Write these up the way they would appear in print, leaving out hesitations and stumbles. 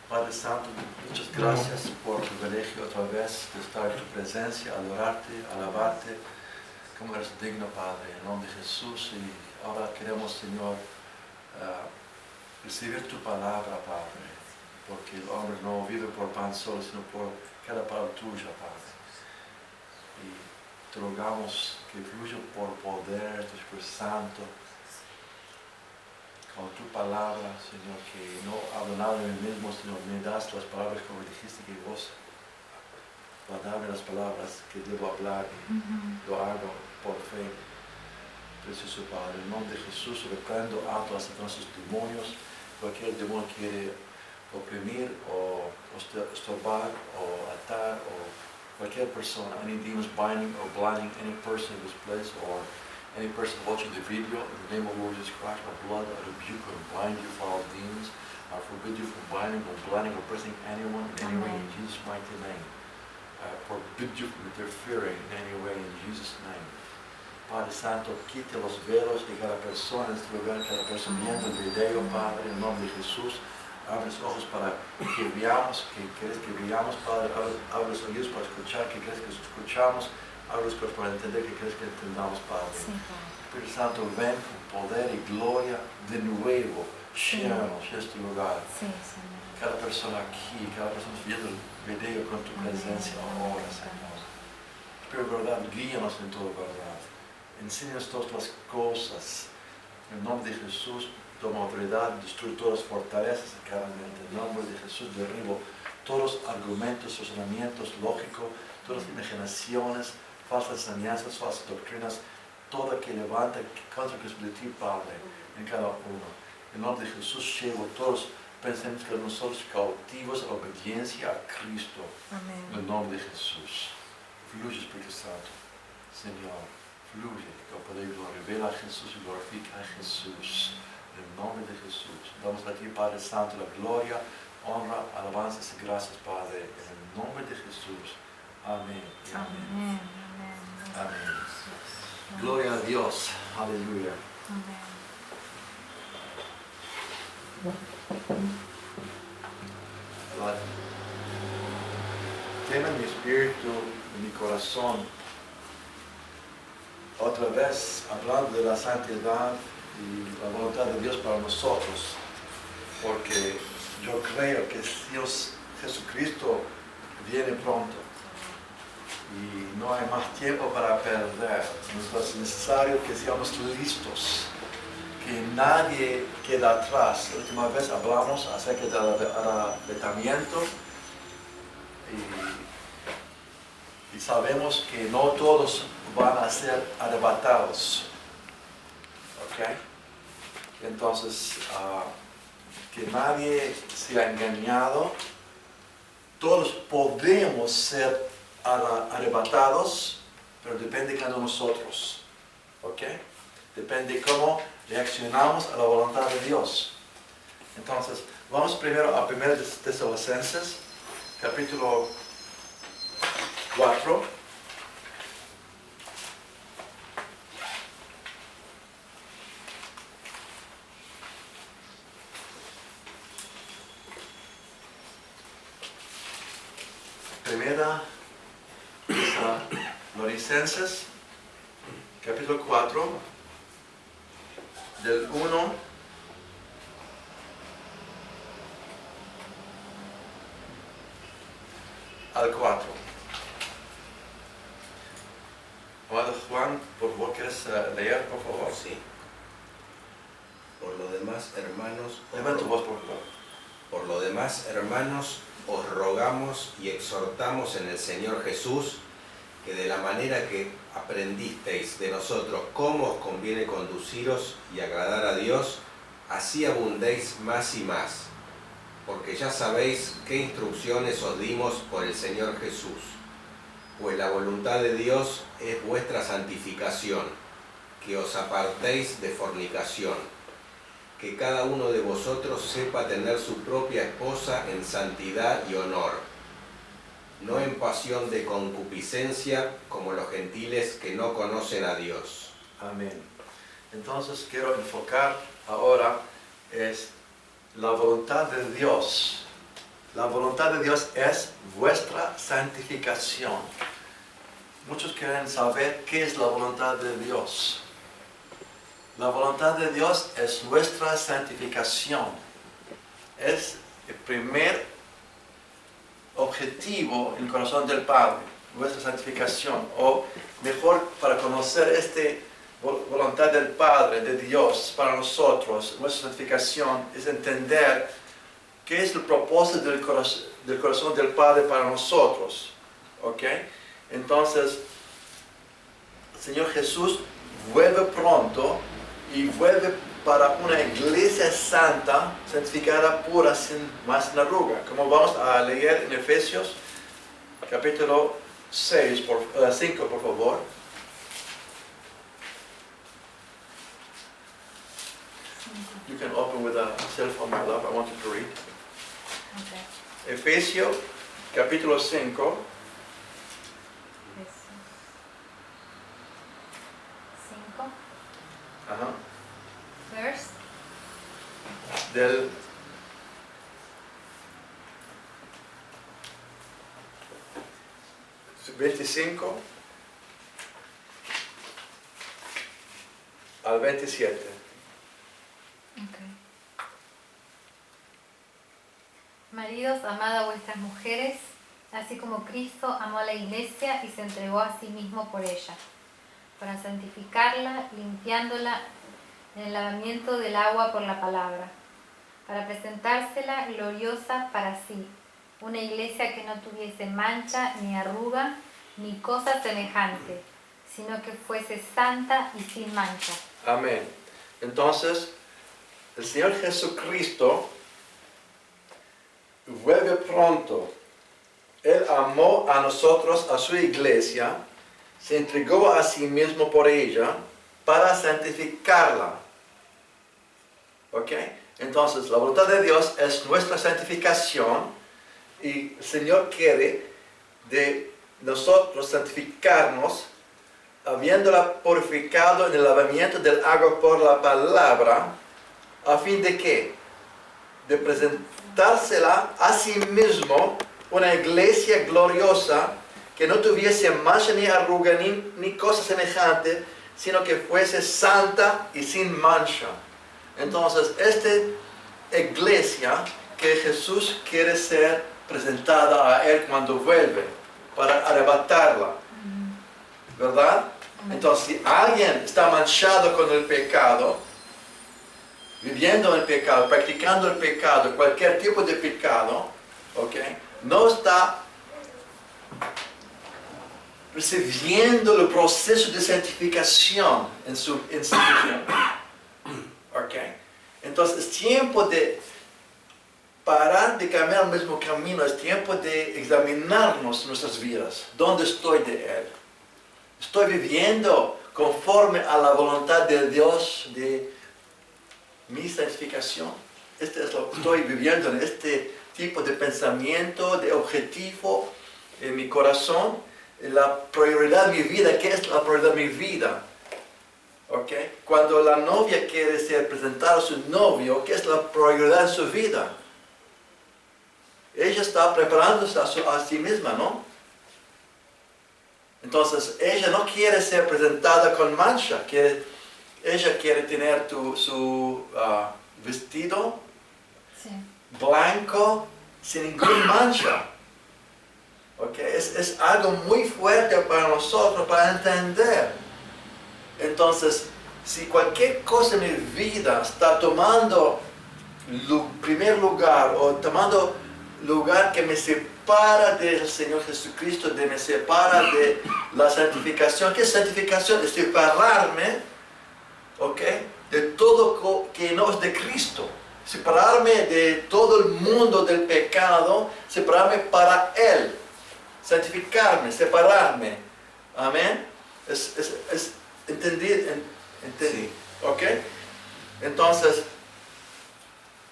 Padre Santo, muchas gracias por el privilegio otra vez de estar en tu presencia, adorarte, alabarte, como eres digno, Padre, en nombre de Jesús. Y ahora queremos, Señor, recibir tu palabra, Padre, porque el hombre no vive por pan solo, sino por cada palabra tuya, Padre. Y te rogamos que fluya por poder tu Espíritu Santo, con tu palabra, Señor, que no hablo nada de mí mismo, sino me das las palabras como dijiste que vos vas a darme las palabras que debo hablar y lo hago por fe. Precioso Padre, en nombre de Jesús reprendo alto a Satanás sus demonios. Cualquier demonio quiere oprimir o estorbar o atar o cualquier persona, any demons binding or blinding any person in this place or any person watching the video, in the name of Lord Jesus Christ, my blood, I rebuke and bind you for all demons. I forbid you from binding or blinding or oppressing anyone in any way in Jesus' mighty name. I forbid you from interfering in any way in Jesus' name. Padre Santo, quite los velos de cada persona en este lugar, cada persona viendo el video, Padre, en nombre de Jesús. Abre los ojos para que veamos, que quieres que veamos, Padre. Abre los oídos para escuchar, que quieres que escuchamos. Abre los ojos para entender, que quieres que entendamos, Padre. Sí, Espíritu Santo, ven con poder y gloria de nuevo. Llénanos este lugar. Sí, cada persona aquí, cada persona viendo el video con tu presencia ahora, Señor. Espíritu verdad, guíanos en toda verdad. Enséñanos todas las cosas. En nombre de Jesús, toma autoridad, destruye todas las fortalezas de cada mente. En nombre de Jesús, derribo todos los argumentos, razonamientos lógicos, todas las imaginaciones, falsas enseñanzas, falsas doctrinas, todo que levanta contra de ti, Padre, en cada uno. En nombre de Jesús, llevo todos los pensamientos de nosotros cautivos a la obediencia a Cristo. Amén. En el nombre de Jesús. Fluye, Espíritu Santo. Señor, fluye. Que poder revela a Jesús y glorifica a Jesús. En el nombre de Jesús. Damos a ti, Padre Santo, la gloria, honra, alabanzas y gracias, Padre. En el nombre de Jesús. Amén. Amén. Amén. Gloria a Dios. Aleluya. Amén. Tema en mi espíritu, en mi corazón, otra vez hablando de la santidad y la voluntad de Dios para nosotros, porque yo creo que Dios Jesucristo viene pronto y no hay más tiempo para perder. Es necesario que seamos listos, que nadie quede atrás. La última vez hablamos acerca del arrebatamiento y sabemos que no todos van a ser arrebatados. ¿Ok? Entonces, que nadie sea engañado. Todos podemos ser arrebatados, pero depende de cada uno de nosotros. ¿Ok? Depende cómo reaccionamos a la voluntad de Dios. Entonces, vamos primero a 1 Tesalonicenses, capítulo 4. Primera Tesalonicenses, capítulo 4, del 1 al 4. Amado Juan, por favor, ¿quieres leer, por favor? Sí. Por lo demás, hermanos, levanta tu voz, por favor. Por lo demás, hermanos, os rogamos y exhortamos en el Señor Jesús que de la manera que aprendisteis de nosotros cómo os conviene conduciros y agradar a Dios, así abundéis más y más, porque ya sabéis qué instrucciones os dimos por el Señor Jesús. Pues la voluntad de Dios es vuestra santificación, que os apartéis de fornicación, que cada uno de vosotros sepa tener su propia esposa en santidad y honor, no en pasión de concupiscencia como los gentiles que no conocen a Dios. Amén. Entonces quiero enfocar ahora es la voluntad de Dios La voluntad de Dios es vuestra santificación. Muchos quieren saber qué es la voluntad de Dios. La voluntad de Dios es nuestra santificación. Es el primer objetivo en el corazón del Padre, nuestra santificación. O mejor, para conocer esta voluntad del Padre, de Dios, para nosotros, nuestra santificación, es entender qué es el propósito del corazón del Padre para nosotros. ¿Ok? Entonces, el Señor Jesús vuelve pronto y vuelve para una iglesia santa, santificada, pura, sin más sin arruga. Como vamos a leer en Efesios, capítulo 5, por favor. You can open with a cell phone, my love. I want you to read. Okay. Efesios, capítulo 5. 5. Ajá. Verse. Del 25 al 27. Okay. Maridos, amad a vuestras mujeres, así como Cristo amó a la iglesia y se entregó a sí mismo por ella, para santificarla, limpiándola en el lavamiento del agua por la palabra, para presentársela gloriosa para sí, una iglesia que no tuviese mancha, ni arruga, ni cosa semejante, sino que fuese santa y sin mancha. Amén. Entonces, el Señor Jesucristo vuelve pronto. Él amó a nosotros, a su iglesia, se entregó a sí mismo por ella para santificarla. ¿Ok? Entonces, la voluntad de Dios es nuestra santificación y el Señor quiere de nosotros santificarnos habiéndola purificado en el lavamiento del agua por la palabra, a fin de ¿qué? De presentársela a sí mismo una iglesia gloriosa que no tuviese mancha ni arruga ni cosa semejante, sino que fuese santa y sin mancha. Entonces, esta iglesia que Jesús quiere ser presentada a Él cuando vuelve, para arrebatarla, ¿verdad? Entonces, si alguien está manchado con el pecado, viviendo en el pecado, practicando el pecado, cualquier tipo de pecado, ¿okay? No está recibiendo el proceso de santificación en su institución. ¿Okay? Entonces, es tiempo de parar de caminar el mismo camino, es tiempo de examinarnos nuestras vidas. ¿Dónde estoy de Él? ¿Estoy viviendo conforme a la voluntad de Dios de mi santificación? Estoy viviendo en este tipo de pensamiento, de objetivo en mi corazón. La prioridad de mi vida, ¿qué es la prioridad de mi vida? ¿Okay? Cuando la novia quiere ser presentada a su novio, ¿qué es la prioridad de su vida? Ella está preparándose a sí misma, ¿no? Entonces, ella no quiere ser presentada con mancha, ella quiere tener su vestido Sí. blanco, sin ninguna mancha. ¿Okay? Es algo muy fuerte para nosotros, para entender. Entonces, si cualquier cosa en mi vida está tomando primer lugar o tomando lugar que me separa del Señor Jesucristo, me separa de la santificación. ¿Qué es santificación? Es separarme, ¿ok? De todo que no es de Cristo. Separarme de todo el mundo del pecado, separarme para Él. Santificarme, separarme. Amén. Es entender. Sí. ¿Ok? Entonces,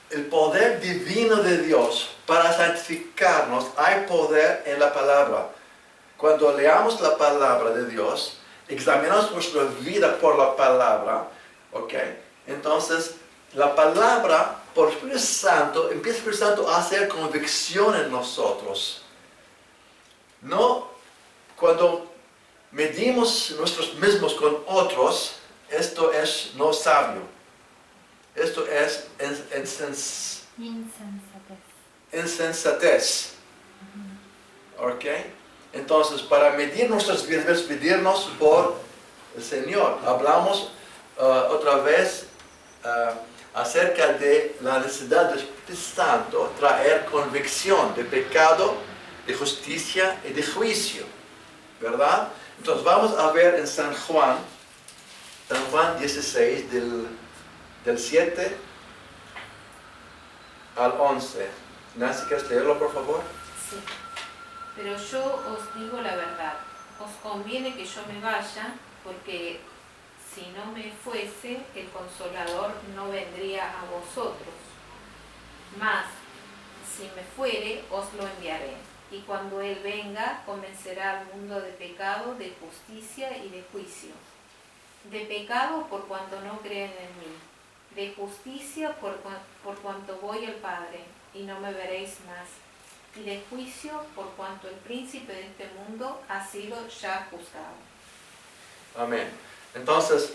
el poder divino de Dios para santificarnos, hay poder en la palabra. Cuando leamos la palabra de Dios, examinamos nuestra vida por la palabra, ¿ok? Entonces, la palabra por el Espíritu Santo, empieza el Espíritu Santo a hacer convicción en nosotros. No cuando medimos nosotros mismos con otros, esto es no sabio. Esto es insensatez. ¿Ok? Entonces, para medir nuestras vidas, medirnos por el Señor. Hablamos otra vez acerca de la necesidad del Espíritu Santo traer convicción de pecado, de justicia y de juicio. ¿Verdad? Entonces, vamos a ver en San Juan 16, del 7 al 11. Nancy, ¿quieres leerlo, por favor? Sí. Pero yo os digo la verdad. Os conviene que yo me vaya, porque si no me fuese, el Consolador no vendría a vosotros. Mas, si me fuere, os lo enviaré. Y cuando Él venga, convencerá al mundo de pecado, de justicia y de juicio. De pecado por cuanto no creen en mí. De justicia por cuanto voy al Padre, y no me veréis más. Y de juicio por cuanto el príncipe de este mundo ha sido ya juzgado. Amén. Entonces,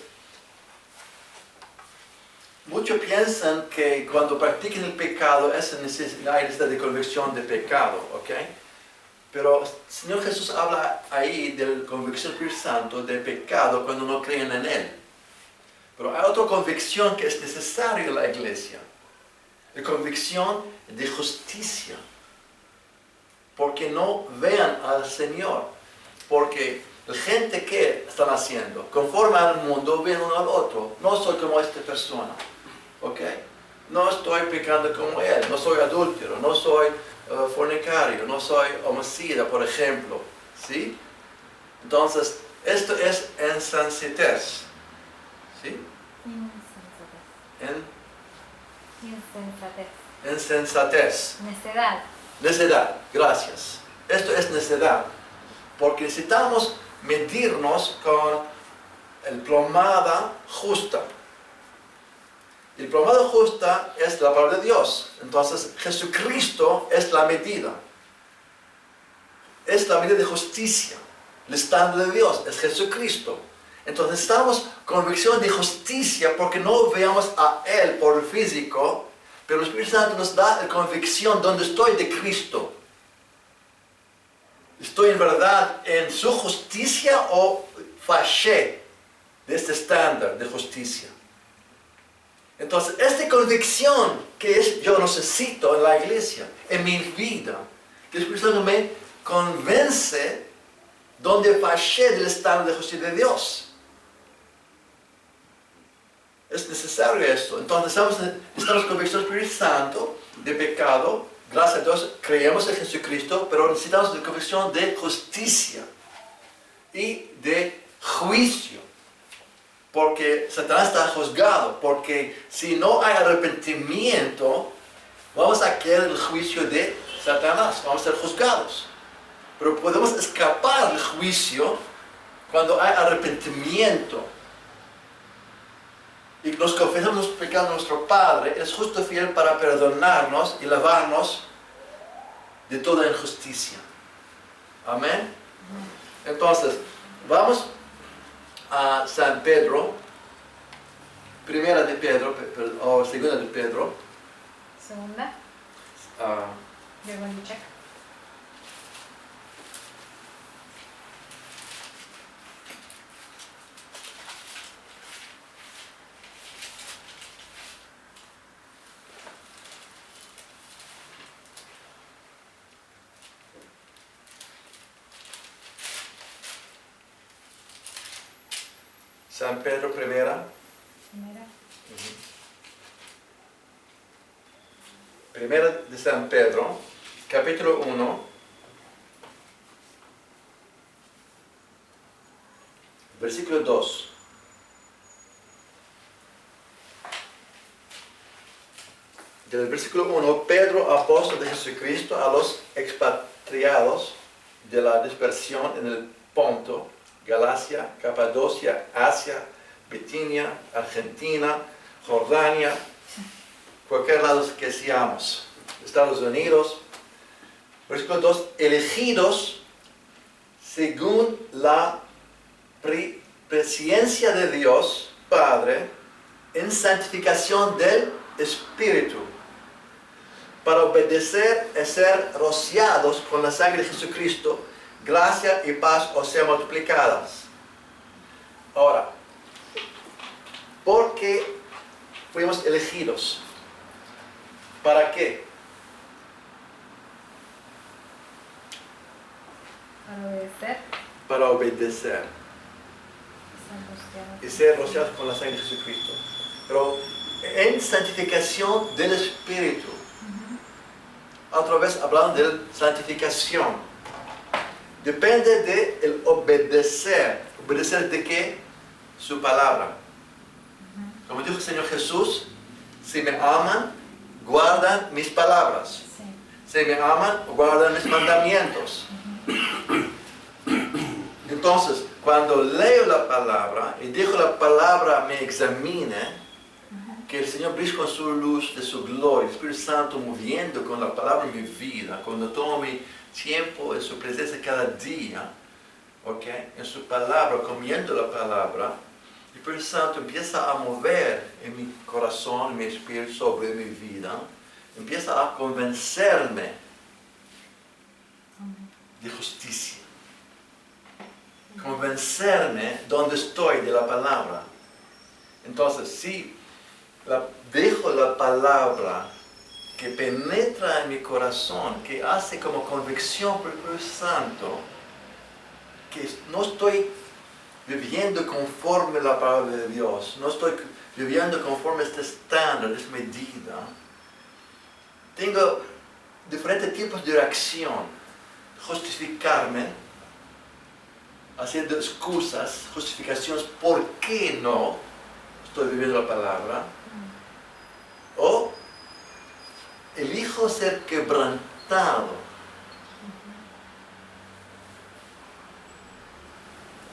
muchos piensan que cuando practican el pecado hay necesidad de convicción de pecado, ¿ok? Pero el Señor Jesús habla ahí de la convicción del Espíritu Santo de pecado cuando no creen en Él. Pero hay otra convicción que es necesaria en la iglesia. La convicción de justicia. Porque no vean al Señor. Porque la gente que están haciendo, conforme al mundo, ven uno al otro. No soy como esta persona. ¿Ok? No estoy pecando como él. No soy adúltero. No soy fornicario. No soy homicida, por ejemplo. ¿Sí? Entonces, esto es insensatez. ¿Sí? Insensatez. Necedad, gracias. Esto es necedad. Porque necesitamos medirnos con el plomada justa. El plomada justa es la palabra de Dios. Entonces, Jesucristo es la medida. Es la medida de justicia. El estándar de Dios es Jesucristo. Entonces, necesitamos convicción de justicia porque no veamos a Él por el físico, pero el Espíritu Santo nos da la convicción donde estoy de Cristo. ¿Estoy en verdad en su justicia o fallé de este estándar de justicia? Entonces, esta convicción que yo necesito en la iglesia, en mi vida, que el Espíritu Santo me convence donde fallé del estándar de justicia de Dios. Es necesario esto. Entonces, necesitamos convicción del Espíritu Santo de pecado. Gracias a Dios, creemos en Jesucristo, pero necesitamos la convicción de justicia y de juicio. Porque Satanás está juzgado. Porque si no hay arrepentimiento, vamos a quedar en el juicio de Satanás. Vamos a ser juzgados. Pero podemos escapar del juicio cuando hay arrepentimiento. Y nos confesamos los pecados de nuestro Padre, es justo y fiel para perdonarnos y lavarnos de toda injusticia. Amén. Entonces, vamos a San Pedro, primera de Pedro, o segunda de Pedro. Segunda. You're going to check. San Pedro primera. Primera de San Pedro, capítulo 1, versículo 2. Del versículo 1, Pedro, apóstol de Jesucristo, a los expatriados de la dispersión en el Ponto, Galacia, Capadocia, Asia, Bitinia, Argentina, Jordania, cualquier lado que seamos. Estados Unidos. Versículo 2, elegidos según la presciencia de Dios, Padre, en santificación del Espíritu, para obedecer y ser rociados con la sangre de Jesucristo, gracia y paz os sean multiplicadas. Ahora, ¿por qué fuimos elegidos? ¿Para qué? Para obedecer. Para obedecer y ser rociados con la sangre de Jesucristo. Pero en santificación del Espíritu. Otra vez hablando de santificación. Depende de el obedecer. ¿Obedecer de qué? Su palabra. Como dijo el Señor Jesús, si me aman, guardan mis palabras. Sí. Si me aman, guardan mis mandamientos. Entonces, cuando leo la palabra y dejo la palabra me examine, que el Señor brille con su luz de su gloria, el Espíritu Santo moviendo con la palabra en mi vida, cuando tomo mi tiempo en su presencia cada día, ¿okay? En su palabra, comiendo la palabra, el Espíritu Santo empieza a mover en mi corazón, en mi espíritu, sobre mi vida, empieza a convencerme de justicia. Convencerme donde estoy de la palabra. Entonces, si dejo la palabra que penetra en mi corazón, que hace como convicción por el Espíritu Santo, que no estoy viviendo conforme a la palabra de Dios, no estoy viviendo conforme a este estándar, a esta medida, tengo diferentes tipos de reacción. Justificarme, haciendo excusas, justificaciones por qué no estoy viviendo la palabra, o elijo ser quebrantado,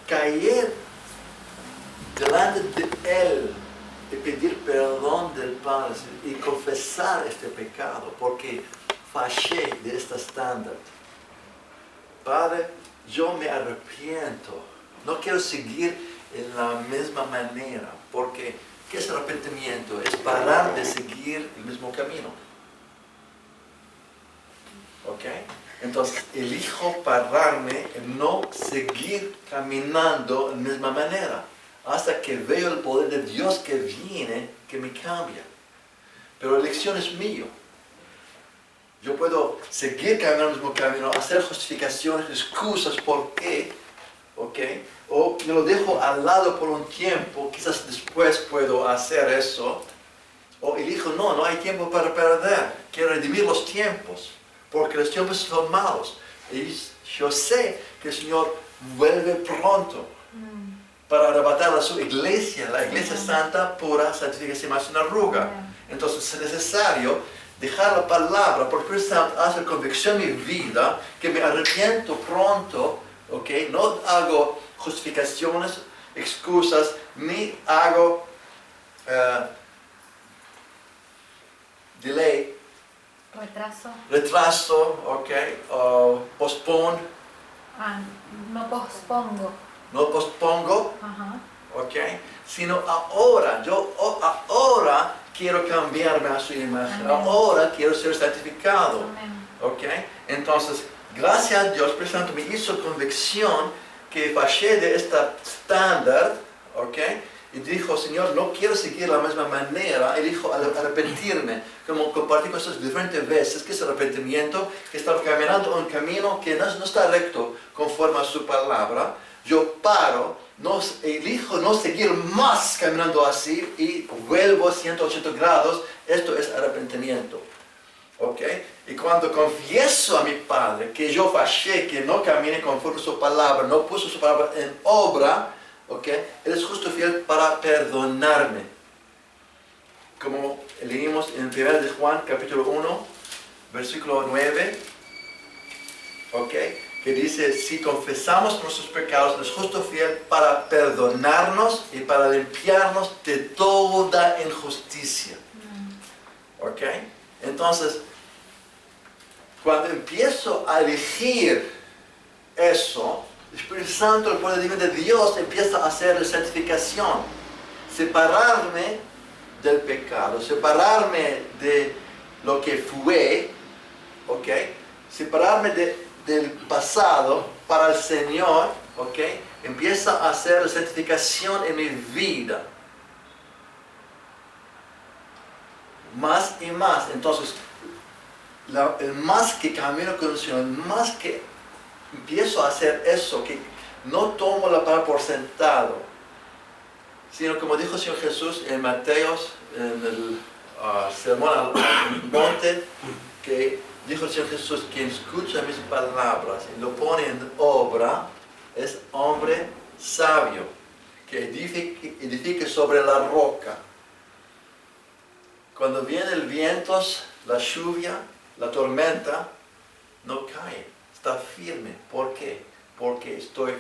caer delante de Él y pedir perdón del Padre y confesar este pecado, porque fallé de este estándar. Padre, yo me arrepiento, no quiero seguir en la misma manera, porque ¿qué es arrepentimiento? Es parar de seguir el mismo camino. ¿Ok? Entonces, elijo pararme y no seguir caminando de la misma manera, hasta que veo el poder de Dios que viene, que me cambia. Pero la elección es mía. Yo puedo seguir caminando el mismo camino, hacer justificaciones, excusas por qué, ¿ok? O me lo dejo al lado por un tiempo, quizás después puedo hacer eso. O elijo, no hay tiempo para perder, quiero redimir los tiempos, porque los tiempos son malos. Y yo sé que el Señor vuelve pronto para arrebatar a su iglesia, la iglesia santa, pura, santificación, sin arruga. Entonces es necesario dejar la palabra, porque el Espíritu Santo hace convicción en mi vida, que me arrepiento pronto, ¿ok? No hago justificaciones, excusas, ni hago delay, retraso, ¿ok? O postpone. No pospongo. No pospongo, Ajá. ¿ok? Sino ahora, ahora quiero cambiarme a su imagen. Amén. Ahora quiero ser santificado. Amén. ¿Ok? Entonces, gracias a Dios, Espíritu Santo me hizo convicción que fallé de este estándar, ¿ok? Y dijo, Señor, no quiero seguir la misma manera. Elijo arrepentirme, como compartí con ustedes diferentes veces, que es arrepentimiento, que está caminando un camino que no está recto conforme a su palabra. Yo paro, elijo no seguir más caminando así y vuelvo 180 grados. Esto es arrepentimiento. ¿Ok? Y cuando confieso a mi Padre que yo fallé, que no caminé conforme a su palabra, no puso su palabra en obra, ¿ok? Él es justo y fiel para perdonarme. Como leímos en 1 de Juan, capítulo 1, versículo 9, ¿ok? Que dice, si confesamos nuestros pecados, Él es justo y fiel para perdonarnos y para limpiarnos de toda injusticia. ¿Ok? Entonces, cuando empiezo a elegir eso, el Espíritu Santo, el poder divino de Dios, empieza a hacer la santificación. Separarme del pecado, separarme de lo que fue, ¿ok? Separarme del pasado para el Señor, ¿ok? Empieza a hacer la santificación en mi vida. Más y más. Entonces, el más que camino con el Señor, más que empiezo a hacer eso, que no tomo la palabra por sentado, sino como dijo el Señor Jesús en Mateo, en el sermón al monte, que dijo el Señor Jesús, quien escucha mis palabras y lo pone en obra, es hombre sabio, que edifique sobre la roca. Cuando viene el viento, la lluvia, la tormenta, no cae, está firme. ¿Por qué? Porque estoy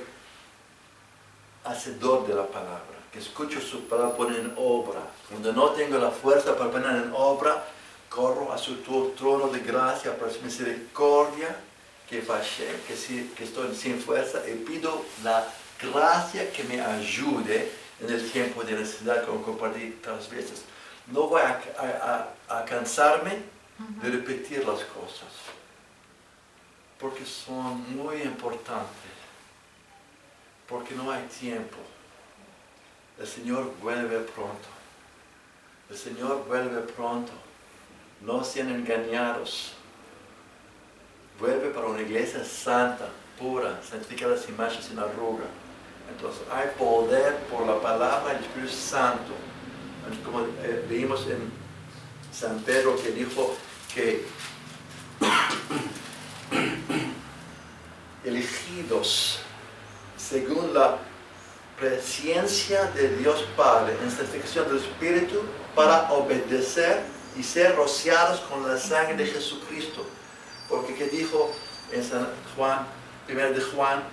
hacedor de la palabra, que escucho su palabra, poner en obra. Cuando no tengo la fuerza para poner en obra, corro a su trono de gracia, para su misericordia, que fallé, que estoy sin fuerza, y pido la gracia que me ayude en el tiempo de necesidad, como compartí otras veces. No voy a cansarme de repetir las cosas, porque son muy importantes, porque no hay tiempo. El Señor vuelve pronto. El Señor vuelve pronto. No sean engañados. Vuelve para una iglesia santa, pura, santificada sin mancha, sin arruga. Entonces hay poder por la palabra del Espíritu Santo. Como leímos en San Pedro, que dijo que elegidos según la presencia de Dios Padre en santificación del Espíritu para obedecer y ser rociados con la sangre de Jesucristo. Porque que dijo en San Juan, 1 de Juan,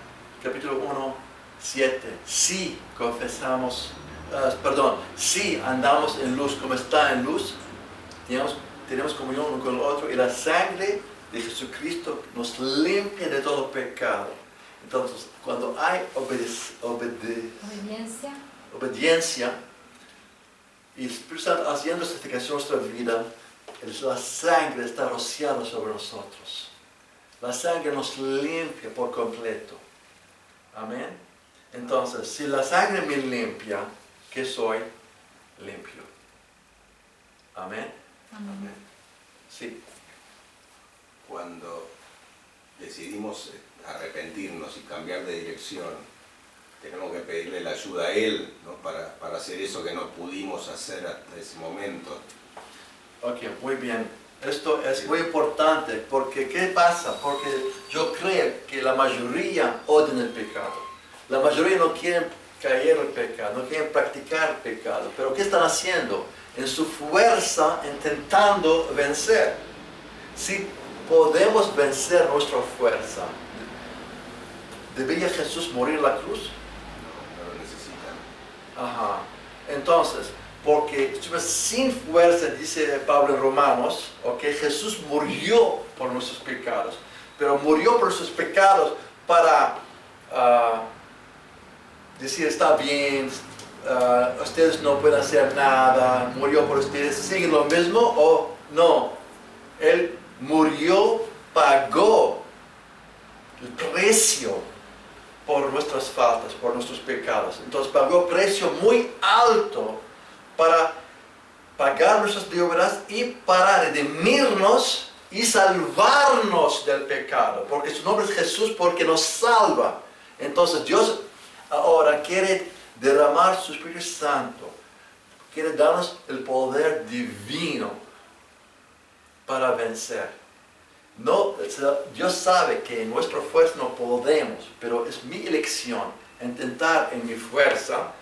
capítulo 1, 7, si confesamos, si andamos en luz como está en luz, tenemos comunión uno con el otro, y la sangre de Jesucristo nos limpia de todo pecado. Entonces, cuando hay obediencia y el Espíritu Santo haciendo santificación en nuestra vida, la sangre está rociada sobre nosotros. La sangre nos limpia por completo. Amén. Entonces, si la sangre me limpia, ¿qué soy? Limpio. Amén. Amén. Sí. Cuando decidimos arrepentirnos y cambiar de dirección, tenemos que pedirle la ayuda a Él, ¿no? para hacer eso que no pudimos hacer hasta ese momento. Ok, muy bien. Esto es muy importante, porque ¿qué pasa? Porque yo creo que la mayoría odian el pecado. La mayoría no quieren caer en el pecado, no quieren practicar el pecado. Pero ¿qué están haciendo? En su fuerza, intentando vencer. Si podemos vencer nuestra fuerza, ¿debería Jesús morir en la cruz? No lo necesitan. Ajá. Entonces, porque sin fuerza, dice Pablo en Romanos, okay, Jesús murió por nuestros pecados, pero murió por nuestros pecados para decir, está bien, ustedes no pueden hacer nada, murió por ustedes, ¿siguen lo mismo o no? Él murió, pagó el precio por nuestras faltas, por nuestros pecados. Entonces pagó precio muy alto para pagar nuestras deudas y para redimirnos y salvarnos del pecado. Porque su nombre es Jesús, porque nos salva. Entonces Dios ahora quiere derramar su Espíritu Santo. Quiere darnos el poder divino para vencer. No, Dios sabe que en nuestra fuerza no podemos, pero es mi elección intentar en mi fuerza.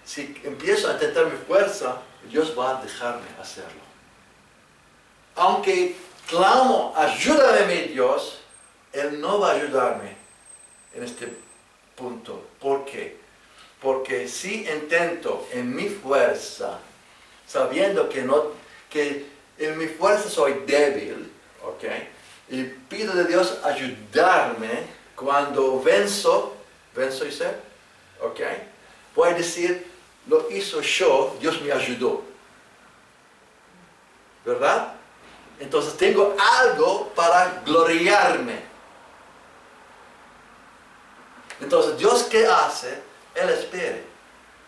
Si empiezo a intentar mi fuerza, Dios va a dejarme hacerlo. Aunque clamo, ayúdame mi Dios, Él no va a ayudarme en este punto. ¿Por qué? Porque si intento en mi fuerza, sabiendo que en mi fuerza soy débil, ¿ok? Y pido de Dios ayudarme cuando venzo y sé, ¿ok? Voy a decir, lo hizo yo, Dios me ayudó. ¿Verdad? Entonces tengo algo para gloriarme. Entonces, ¿Dios qué hace? Él espera.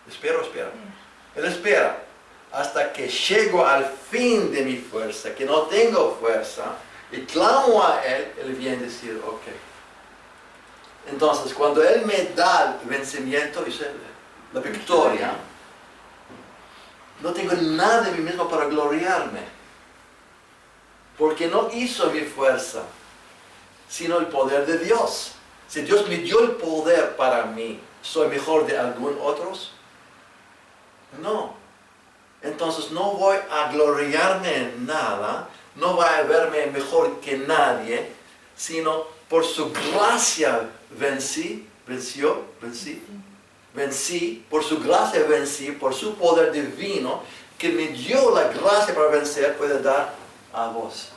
Espera. Él espera hasta que llego al fin de mi fuerza, que no tengo fuerza, y clamo a Él, Él viene a decir, ok. Entonces, cuando Él me da el vencimiento, la victoria, no tengo nada de mí mismo para gloriarme, porque no hizo mi fuerza, sino el poder de Dios. Si Dios me dio el poder para mí, ¿soy mejor de algún otros? No. Entonces no voy a gloriarme en nada, no voy a verme mejor que nadie, sino por su gracia vencí, por su gracia vencí, por su poder divino, que me dio la gracia para vencer, puede dar a vos.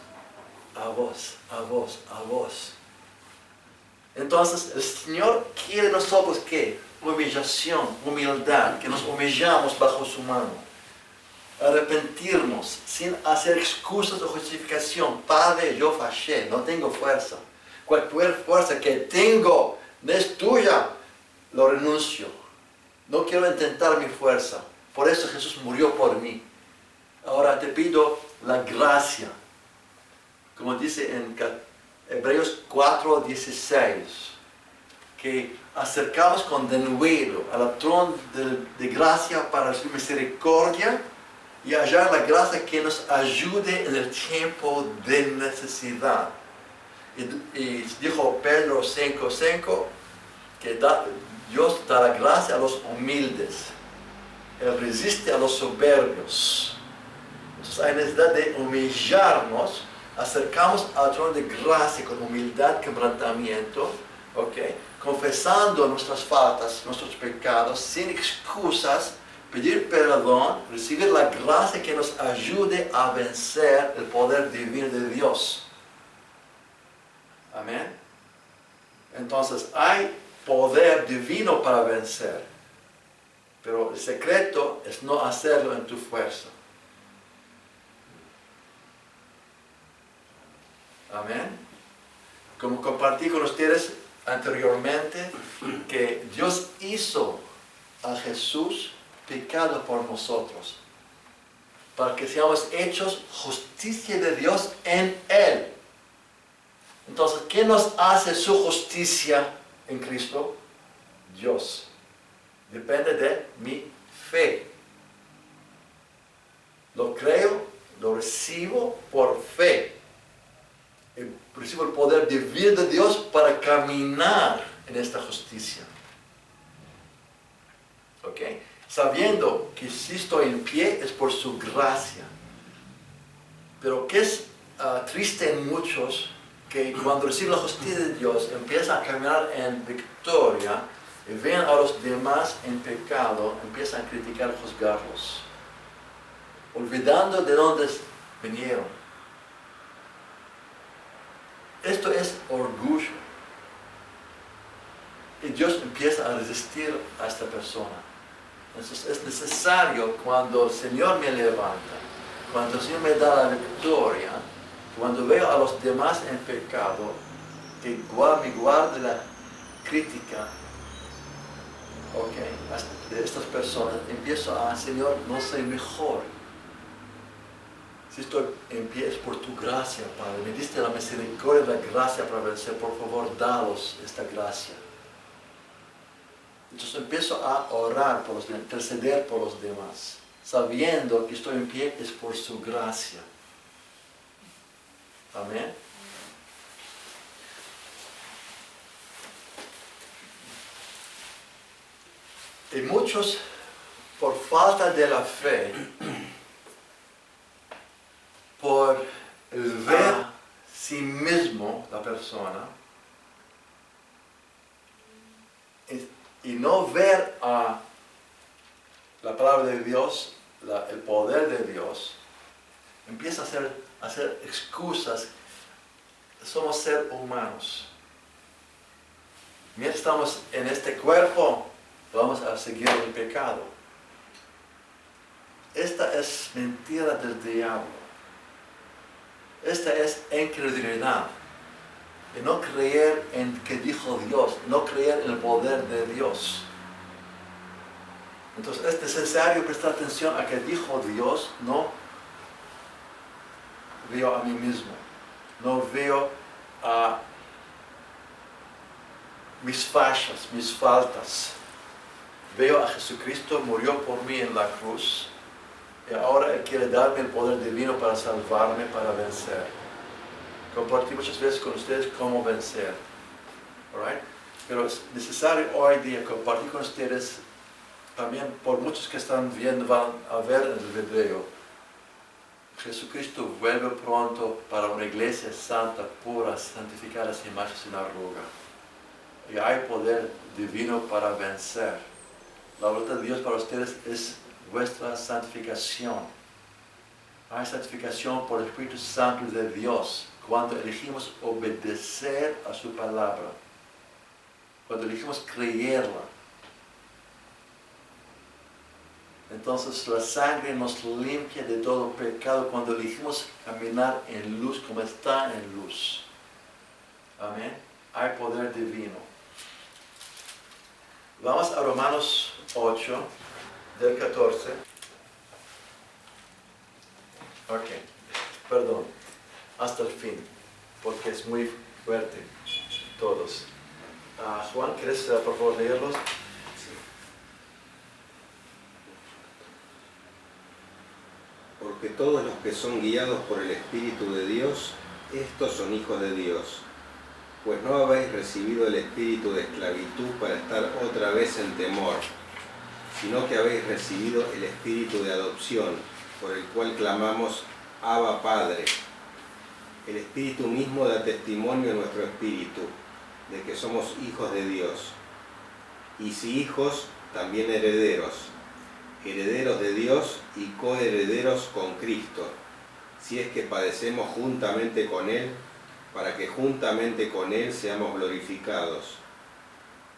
Entonces el Señor quiere de nosotros ¿qué? Humillación, humildad, que nos humillamos bajo su mano. Arrepentirnos sin hacer excusas o justificación. Padre, yo fallé, no tengo fuerza. Cualquier fuerza que tengo no es tuya, lo renuncio. No quiero intentar mi fuerza. Por eso Jesús murió por mí. Ahora te pido la gracia. Como dice en Hebreos 4:16, que acercamos con denuedo al trono de gracia para su misericordia y hallar la gracia que nos ayude en el tiempo de necesidad. Y dijo Pedro 5:5 que Dios da la gracia a los humildes. Él resiste a los soberbios. Entonces hay necesidad de humillarnos. Acercamos al trono de gracia con humildad, quebrantamiento, ¿okay? Confesando nuestras faltas, nuestros pecados, sin excusas, pedir perdón, recibir la gracia que nos ayude a vencer el poder divino de Dios. Amén. Entonces hay poder divino para vencer, pero el secreto es no hacerlo en tu fuerza. Amén. Como compartí con ustedes anteriormente, que Dios hizo a Jesús pecado por nosotros, para que seamos hechos justicia de Dios en Él. Entonces, ¿qué nos hace su justicia en Cristo? Dios. Depende de mi fe. Lo creo, lo recibo por fe. Recibo el poder divino de Dios para caminar en esta justicia. ¿Ok? Sabiendo que si estoy en pie es por su gracia. Pero que es triste en muchos, que cuando reciben la justicia de Dios empiezan a caminar en victoria y ven a los demás en pecado, empiezan a criticar, juzgarlos, olvidando de dónde vinieron. Esto es orgullo. Y Dios empieza a resistir a esta persona. Entonces es necesario cuando el Señor me levanta, cuando el Señor me da la victoria, cuando veo a los demás en pecado, que me guarde la crítica, de estas personas. Empiezo a, Señor, no soy mejor. Si estoy en pie es por tu gracia, Padre. Me diste la misericordia y la gracia para vencer. Por favor, danos esta gracia. Entonces empiezo a orar por los demás, interceder por los demás, sabiendo que estoy en pie es por su gracia. Amén. Y muchos, por falta de la fe, por el ver a sí mismo la persona y no ver a la palabra de Dios, el poder de Dios, empieza a hacer excusas. Somos seres humanos. Mientras estamos en este cuerpo, vamos a seguir el pecado. Esta es mentira del diablo. Esta es incredulidad. Y no creer en que dijo Dios, no creer en el poder de Dios. Entonces es necesario prestar atención a que dijo Dios, no veo a mí mismo, no veo a mis fallas, mis faltas. Veo a Jesucristo, murió por mí en la cruz, y ahora Él quiere darme el poder divino para salvarme, para vencer. Compartí muchas veces con ustedes cómo vencer. Alright? Pero es necesario hoy día compartir con ustedes, también por muchos que están viendo, van a ver en el video. Jesucristo vuelve pronto para una iglesia santa, pura, santificada, sin mancha, sin arruga. Y hay poder divino para vencer. La voluntad de Dios para ustedes es vuestra santificación. Hay santificación por el Espíritu Santo de Dios cuando elegimos obedecer a su palabra, cuando elegimos creerla. Entonces la sangre nos limpia de todo pecado cuando elegimos caminar en luz como está en luz. Amén. Hay poder divino. Vamos a Romanos 8, del 14. Ok, perdón, hasta el fin, porque es muy fuerte, todos. Juan, ¿quieres por favor leerlos? Porque todos los que son guiados por el Espíritu de Dios, estos son hijos de Dios. Pues no habéis recibido el espíritu de esclavitud para estar otra vez en temor, sino que habéis recibido el espíritu de adopción, por el cual clamamos, Abba Padre. El Espíritu mismo da testimonio a nuestro espíritu, de que somos hijos de Dios. Y si hijos, también herederos, herederos de Dios y coherederos con Cristo, si es que padecemos juntamente con Él, para que juntamente con Él seamos glorificados.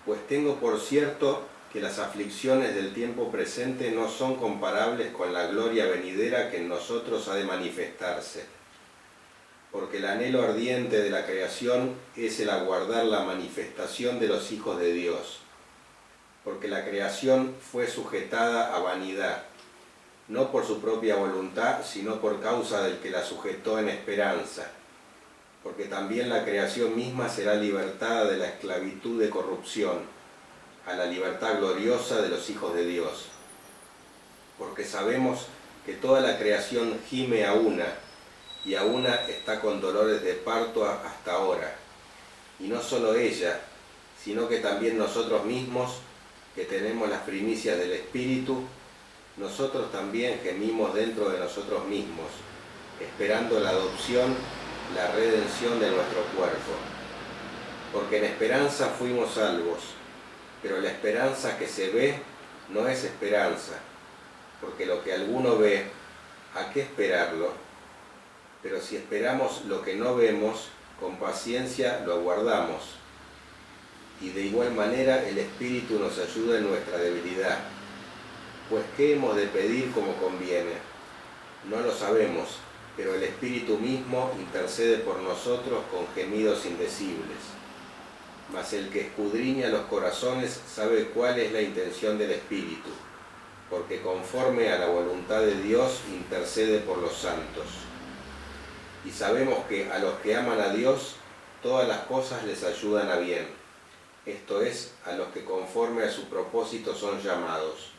Pues tengo por cierto que las aflicciones del tiempo presente no son comparables con la gloria venidera que en nosotros ha de manifestarse. Porque el anhelo ardiente de la creación es el aguardar la manifestación de los hijos de Dios. Porque la creación fue sujetada a vanidad, no por su propia voluntad, sino por causa del que la sujetó en esperanza. Porque también la creación misma será libertada de la esclavitud de corrupción, a la libertad gloriosa de los hijos de Dios. Porque sabemos que toda la creación gime a una, y a una está con dolores de parto hasta ahora. Y no solo ella, sino que también nosotros mismos, que tenemos las primicias del Espíritu, nosotros también gemimos dentro de nosotros mismos, esperando la adopción, la redención de nuestro cuerpo. Porque en esperanza fuimos salvos, pero la esperanza que se ve no es esperanza, porque lo que alguno ve, ¿a qué esperarlo? Pero si esperamos lo que no vemos, con paciencia lo aguardamos. Y de igual manera el Espíritu nos ayuda en nuestra debilidad. Pues ¿qué hemos de pedir como conviene? No lo sabemos, pero el Espíritu mismo intercede por nosotros con gemidos indecibles. Mas el que escudriña los corazones sabe cuál es la intención del Espíritu, porque conforme a la voluntad de Dios intercede por los santos. Y sabemos que a los que aman a Dios, todas las cosas les ayudan a bien, esto es, a los que conforme a su propósito son llamados.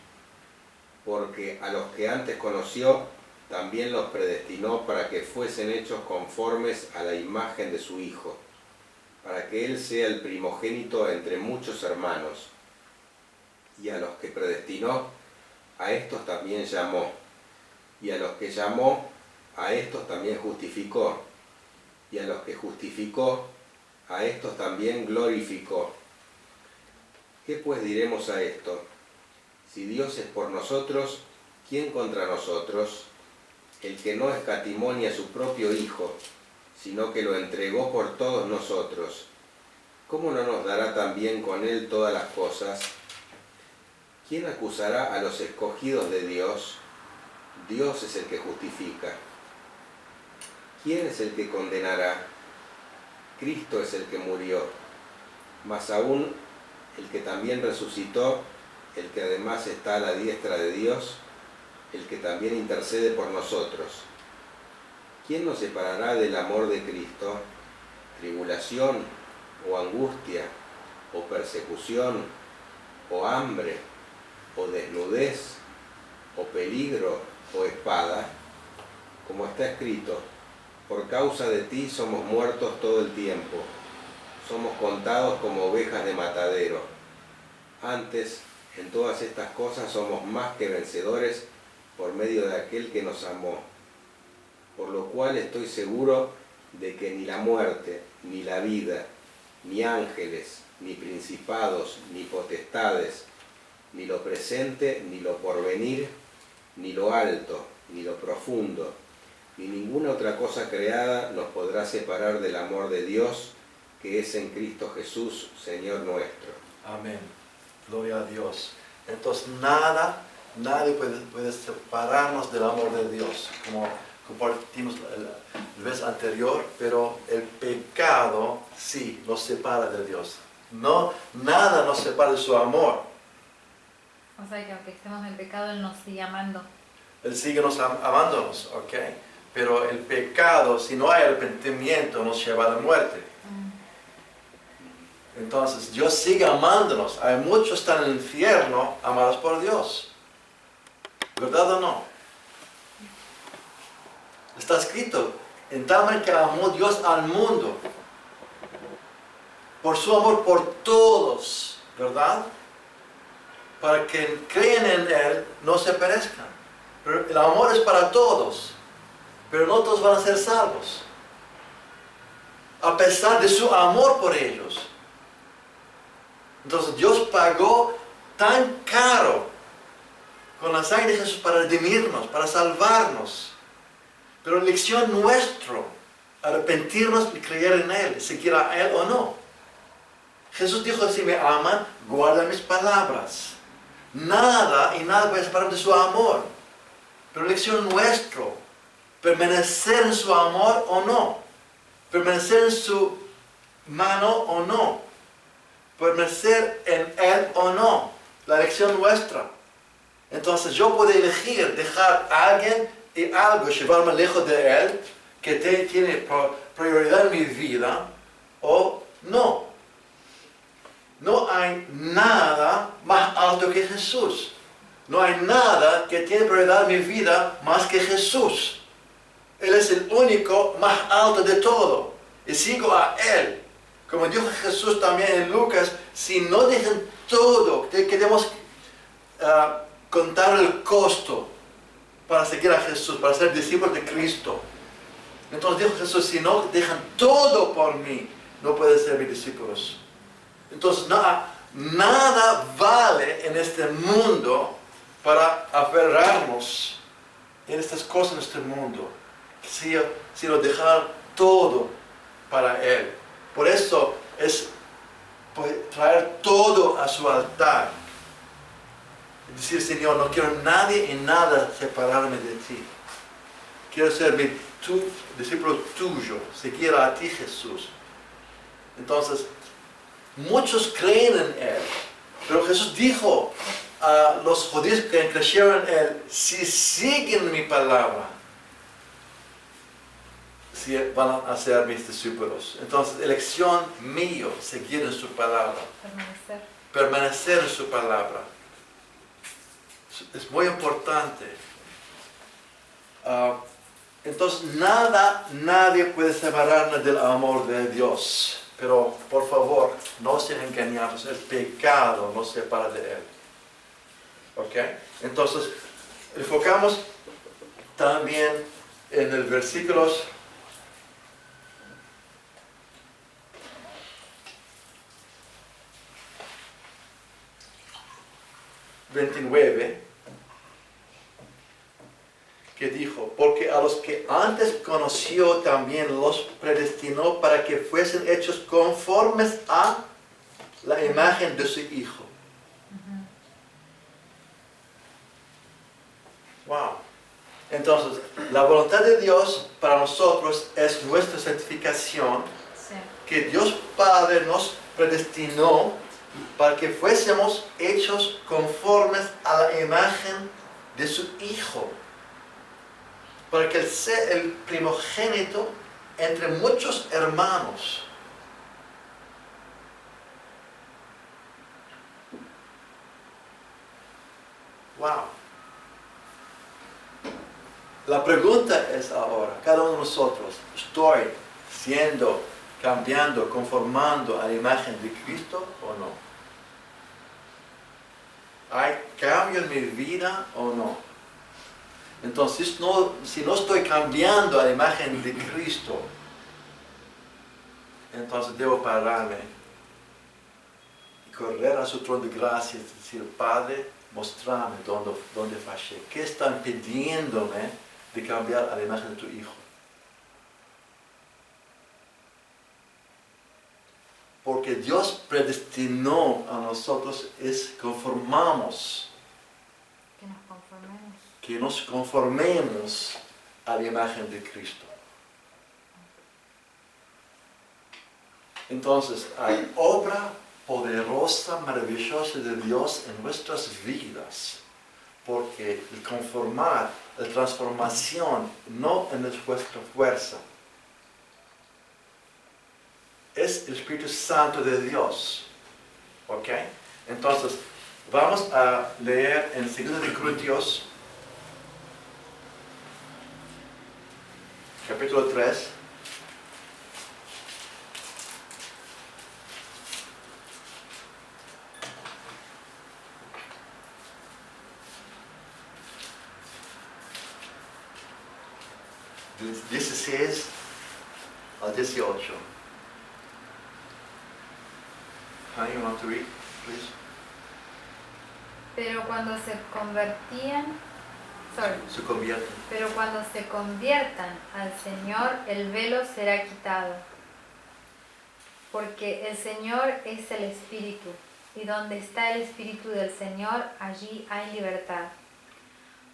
Porque a los que antes conoció, también los predestinó para que fuesen hechos conformes a la imagen de su Hijo, para que Él sea el primogénito entre muchos hermanos. Y a los que predestinó, a estos también llamó. Y a los que llamó, a estos también justificó. Y a los que justificó, a estos también glorificó. ¿Qué pues diremos a esto? Si Dios es por nosotros, ¿quién contra nosotros? el que no escatimó ni a su propio Hijo, sino que lo entregó por todos nosotros, ¿cómo no nos dará también con él todas las cosas? ¿Quién acusará a los escogidos de Dios? Dios es el que justifica. ¿Quién es el que condenará? Cristo es el que murió, más aún el que también resucitó, el que además está a la diestra de Dios, el que también intercede por nosotros. ¿Quién nos separará del amor de Cristo? ¿Tribulación, o angustia, o persecución, o hambre, o desnudez, o peligro, o espada? Como está escrito, por causa de ti somos muertos todo el tiempo, somos contados como ovejas de matadero. Antes, en todas estas cosas somos más que vencedores por medio de aquel que nos amó. Por lo cual estoy seguro de que ni la muerte, ni la vida, ni ángeles, ni principados, ni potestades, ni lo presente, ni lo porvenir, ni lo alto, ni lo profundo, ni ninguna otra cosa creada nos podrá separar del amor de Dios que es en Cristo Jesús, Señor nuestro. Amén. Gloria a Dios. Entonces nadie puede separarnos del amor de Dios, como compartimos la vez anterior, pero el pecado sí nos separa de Dios. No, nada nos separa de su amor. O sea que aunque estemos en pecado, Él nos sigue amando. Él sigue amándonos, ¿ok? Pero el pecado, si no hay arrepentimiento, nos lleva a la muerte. Entonces, Dios sigue amándonos. Hay muchos que están en el infierno amados por Dios. ¿Verdad o no? Está escrito, en tal manera que amó Dios al mundo, por su amor por todos, ¿verdad? Para que creen en Él, no se perezcan. Pero el amor es para todos, pero no todos van a ser salvos, a pesar de su amor por ellos. Entonces Dios pagó tan caro con la sangre de Jesús para redimirnos, para salvarnos. Pero la elección nuestra, arrepentirnos y creer en Él, seguir a Él o no. Jesús dijo, si me aman, guarda mis palabras. Nada y nada puede separarnos de su amor. Pero la elección nuestra, permanecer en su amor o no. Permanecer en su mano o no. Permanecer en Él o no. La elección nuestra. Entonces yo puedo elegir dejar a alguien y algo, llevarme lejos de Él, que tiene prioridad en mi vida, o no. No hay nada más alto que Jesús. No hay nada que tiene prioridad en mi vida más que Jesús. Él es el único más alto de todo. Y sigo a Él. Como dijo Jesús también en Lucas, si no dejan todo, queremos contar el costo para seguir a Jesús, para ser discípulos de Cristo. Entonces dijo Jesús, si no dejan todo por mí, no pueden ser mis discípulos. Entonces nada vale en este mundo para aferrarnos en estas cosas en este mundo, sino dejar todo para Él. Por eso es traer todo a su altar. Decir, Señor, no quiero nadie y nada separarme de ti. Quiero ser discípulo tuyo, seguir a ti, Jesús. Entonces, muchos creen en Él, pero Jesús dijo a los judíos que creyeron en Él, si siguen mi palabra, si van a ser mis discípulos. Entonces, elección mío, seguir en su palabra. Permanecer en su palabra. Es muy importante. Entonces, nadie puede separarnos del amor de Dios. Pero, por favor, no sean engañados. El pecado nos separa de Él. ¿Ok? Entonces, enfocamos también en el versículos 29, que dijo, porque a que antes conoció también los predestinó para que fuesen hechos conformes a la imagen de su Hijo. Wow. Entonces, la voluntad de Dios para nosotros es nuestra santificación, Sí. que Dios Padre nos predestinó para que fuésemos hechos conformes a la imagen de su Hijo, para que Él sea el primogénito entre muchos hermanos. Wow. La pregunta es ahora, cada uno de nosotros, ¿estoy cambiando, conformando a la imagen de Cristo o no? ¿Hay cambio en mi vida o no? Entonces, si no estoy cambiando a la imagen de Cristo, entonces debo pararme y correr a su trono de gracia y decir, Padre, mostrame dónde fallé. ¿Qué está impidiéndome de cambiar a la imagen de tu Hijo? Porque Dios predestinó a nosotros es conformamos, que nos conformemos a la imagen de Cristo. Entonces hay obra poderosa, maravillosa de Dios en nuestras vidas, porque el conformar, la transformación, no en nuestra fuerza, es el Espíritu Santo de Dios. ¿Ok? Entonces, vamos a leer en 2 de Corintios, capítulo 3. Del 16 al 18. Honey, you want to read, please? Pero cuando se conviertan al Señor, el velo será quitado. Porque el Señor es el Espíritu, y donde está el Espíritu del Señor, allí hay libertad.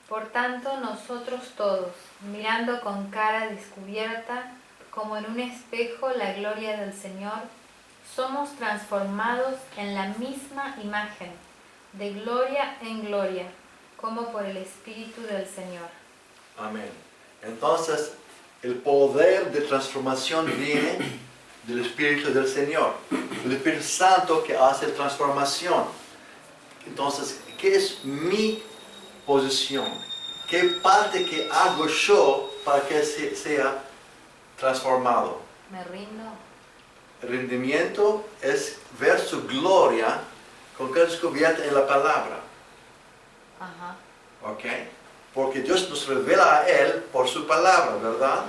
Por tanto, nosotros todos, mirando con cara descubierta, como en un espejo la gloria del Señor, somos transformados en la misma imagen, de gloria en gloria, como por el Espíritu del Señor. Amén. Entonces, el poder de transformación viene del Espíritu del Señor, el Espíritu Santo que hace transformación. Entonces, ¿qué es mi posición? ¿Qué parte que hago yo para que sea transformado? Me rindo. El rendimiento es ver su gloria con que descubierta en la palabra. Ajá. ¿Ok? Porque Dios nos revela a Él por su palabra, ¿verdad?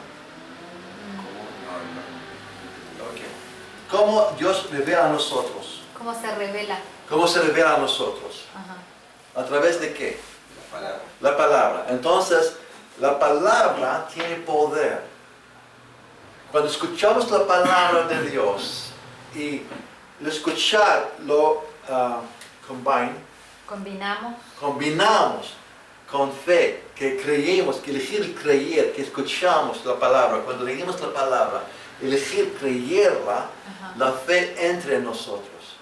Ok. ¿Cómo Dios revela a nosotros? ¿Cómo se revela? ¿Cómo se revela a nosotros? Ajá. ¿A través de qué? La palabra. La palabra. Entonces, la palabra tiene poder. Cuando escuchamos la palabra de Dios y al escuchar lo combinamos con fe, que creemos, que elegir creer, que escuchamos la palabra. Cuando leemos la palabra, elegir creerla, Ajá. la fe entra en nosotros.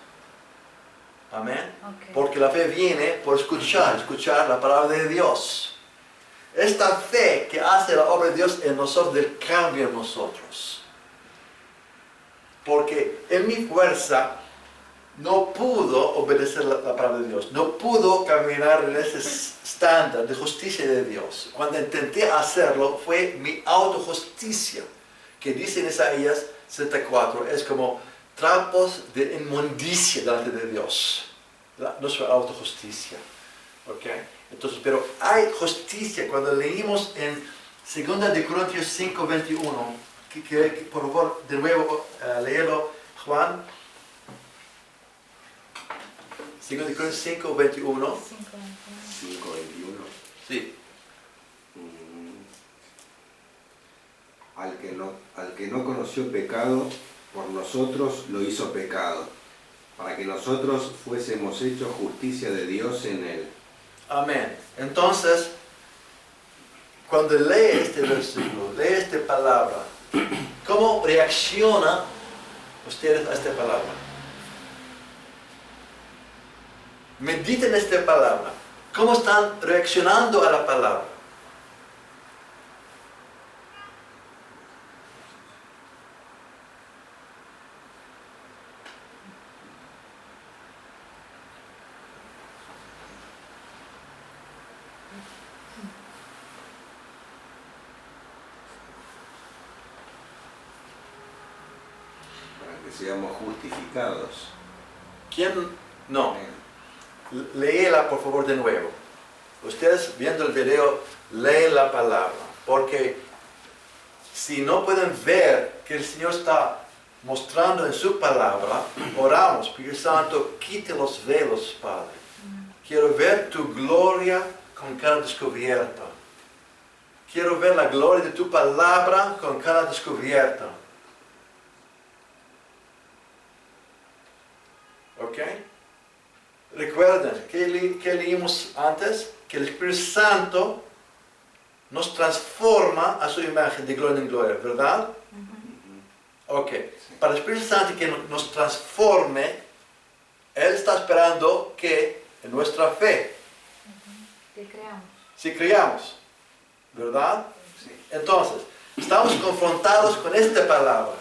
Amén. Okay. Porque la fe viene por escuchar la palabra de Dios. Esta fe que hace la obra de Dios en nosotros, del cambio en nosotros. Porque en mi fuerza no pudo obedecer la palabra de Dios, no pudo caminar en ese estándar de justicia de Dios. Cuando intenté hacerlo fue mi autojusticia, que dice en Isaías 64, es como trapos de inmundicia delante de Dios, nuestra autojusticia. ¿Okay? Entonces, pero hay justicia. Cuando leímos en 2 de Corintios 5:21, que por favor de nuevo léelo, Juan. 2 de Corintios 5:21. 5:21. Sí. al que no conoció pecado, por nosotros lo hizo pecado, para que nosotros fuésemos hechos justicia de Dios en él. Amén. Entonces, cuando lee este versículo, lee esta palabra, ¿cómo reacciona ustedes a esta palabra? Mediten esta palabra. ¿Cómo están reaccionando a la palabra? Para que seamos justificados. ¿Quién? No. Léela por favor de nuevo. Ustedes viendo el video, leen la palabra. Porque si no pueden ver que el Señor está mostrando en su palabra, oramos, Espíritu Santo, quite los velos, Padre. Quiero ver tu gloria con cara descubierta. Quiero ver la gloria de tu palabra con cara descubierta. ¿Ok? Recuerden, ¿qué leímos antes? Que el Espíritu Santo nos transforma a su imagen de gloria en gloria, ¿verdad? Ok. Para el Espíritu Santo que nos transforme, Él está esperando que en nuestra fe, Que creamos. si creamos, ¿verdad? Sí. Entonces, estamos confrontados con esta palabra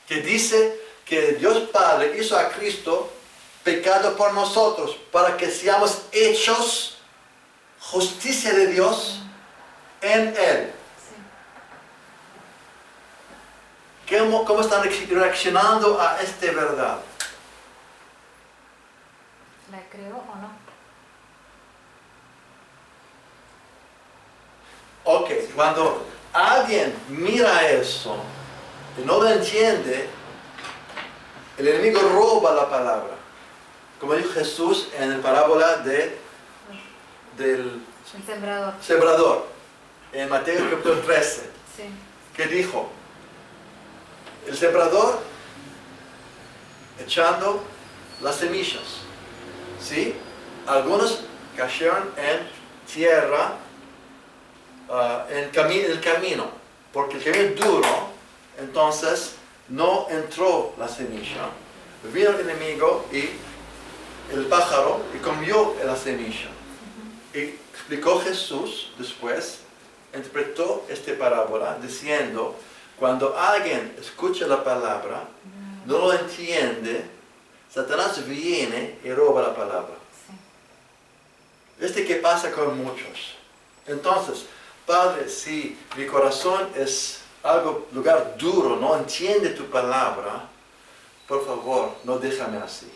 que dice que Dios Padre hizo a Cristo pecado por nosotros para que seamos hechos justicia de Dios en Él. Sí. ¿Cómo están reaccionando a esta verdad? ¿La creo o no? Ok, cuando alguien mira eso y no lo entiende, el enemigo roba la palabra. Como dijo Jesús en la parábola del El sembrador. sembrador, en Mateo capítulo 13, Sí. que dijo, el sembrador echando las semillas, ¿sí? Algunos cayeron en tierra, en el camino, porque el camino es duro, entonces no entró la semilla. Vino el enemigo y el pájaro y comió la semilla. Y explicó Jesús después, interpretó esta parábola diciendo, cuando alguien escucha la palabra, no lo entiende, Satanás viene y roba la palabra. Sí. ¿Qué pasa con muchos? Entonces, Padre, si mi corazón es lugar duro, no entiende tu palabra, por favor, no déjame así.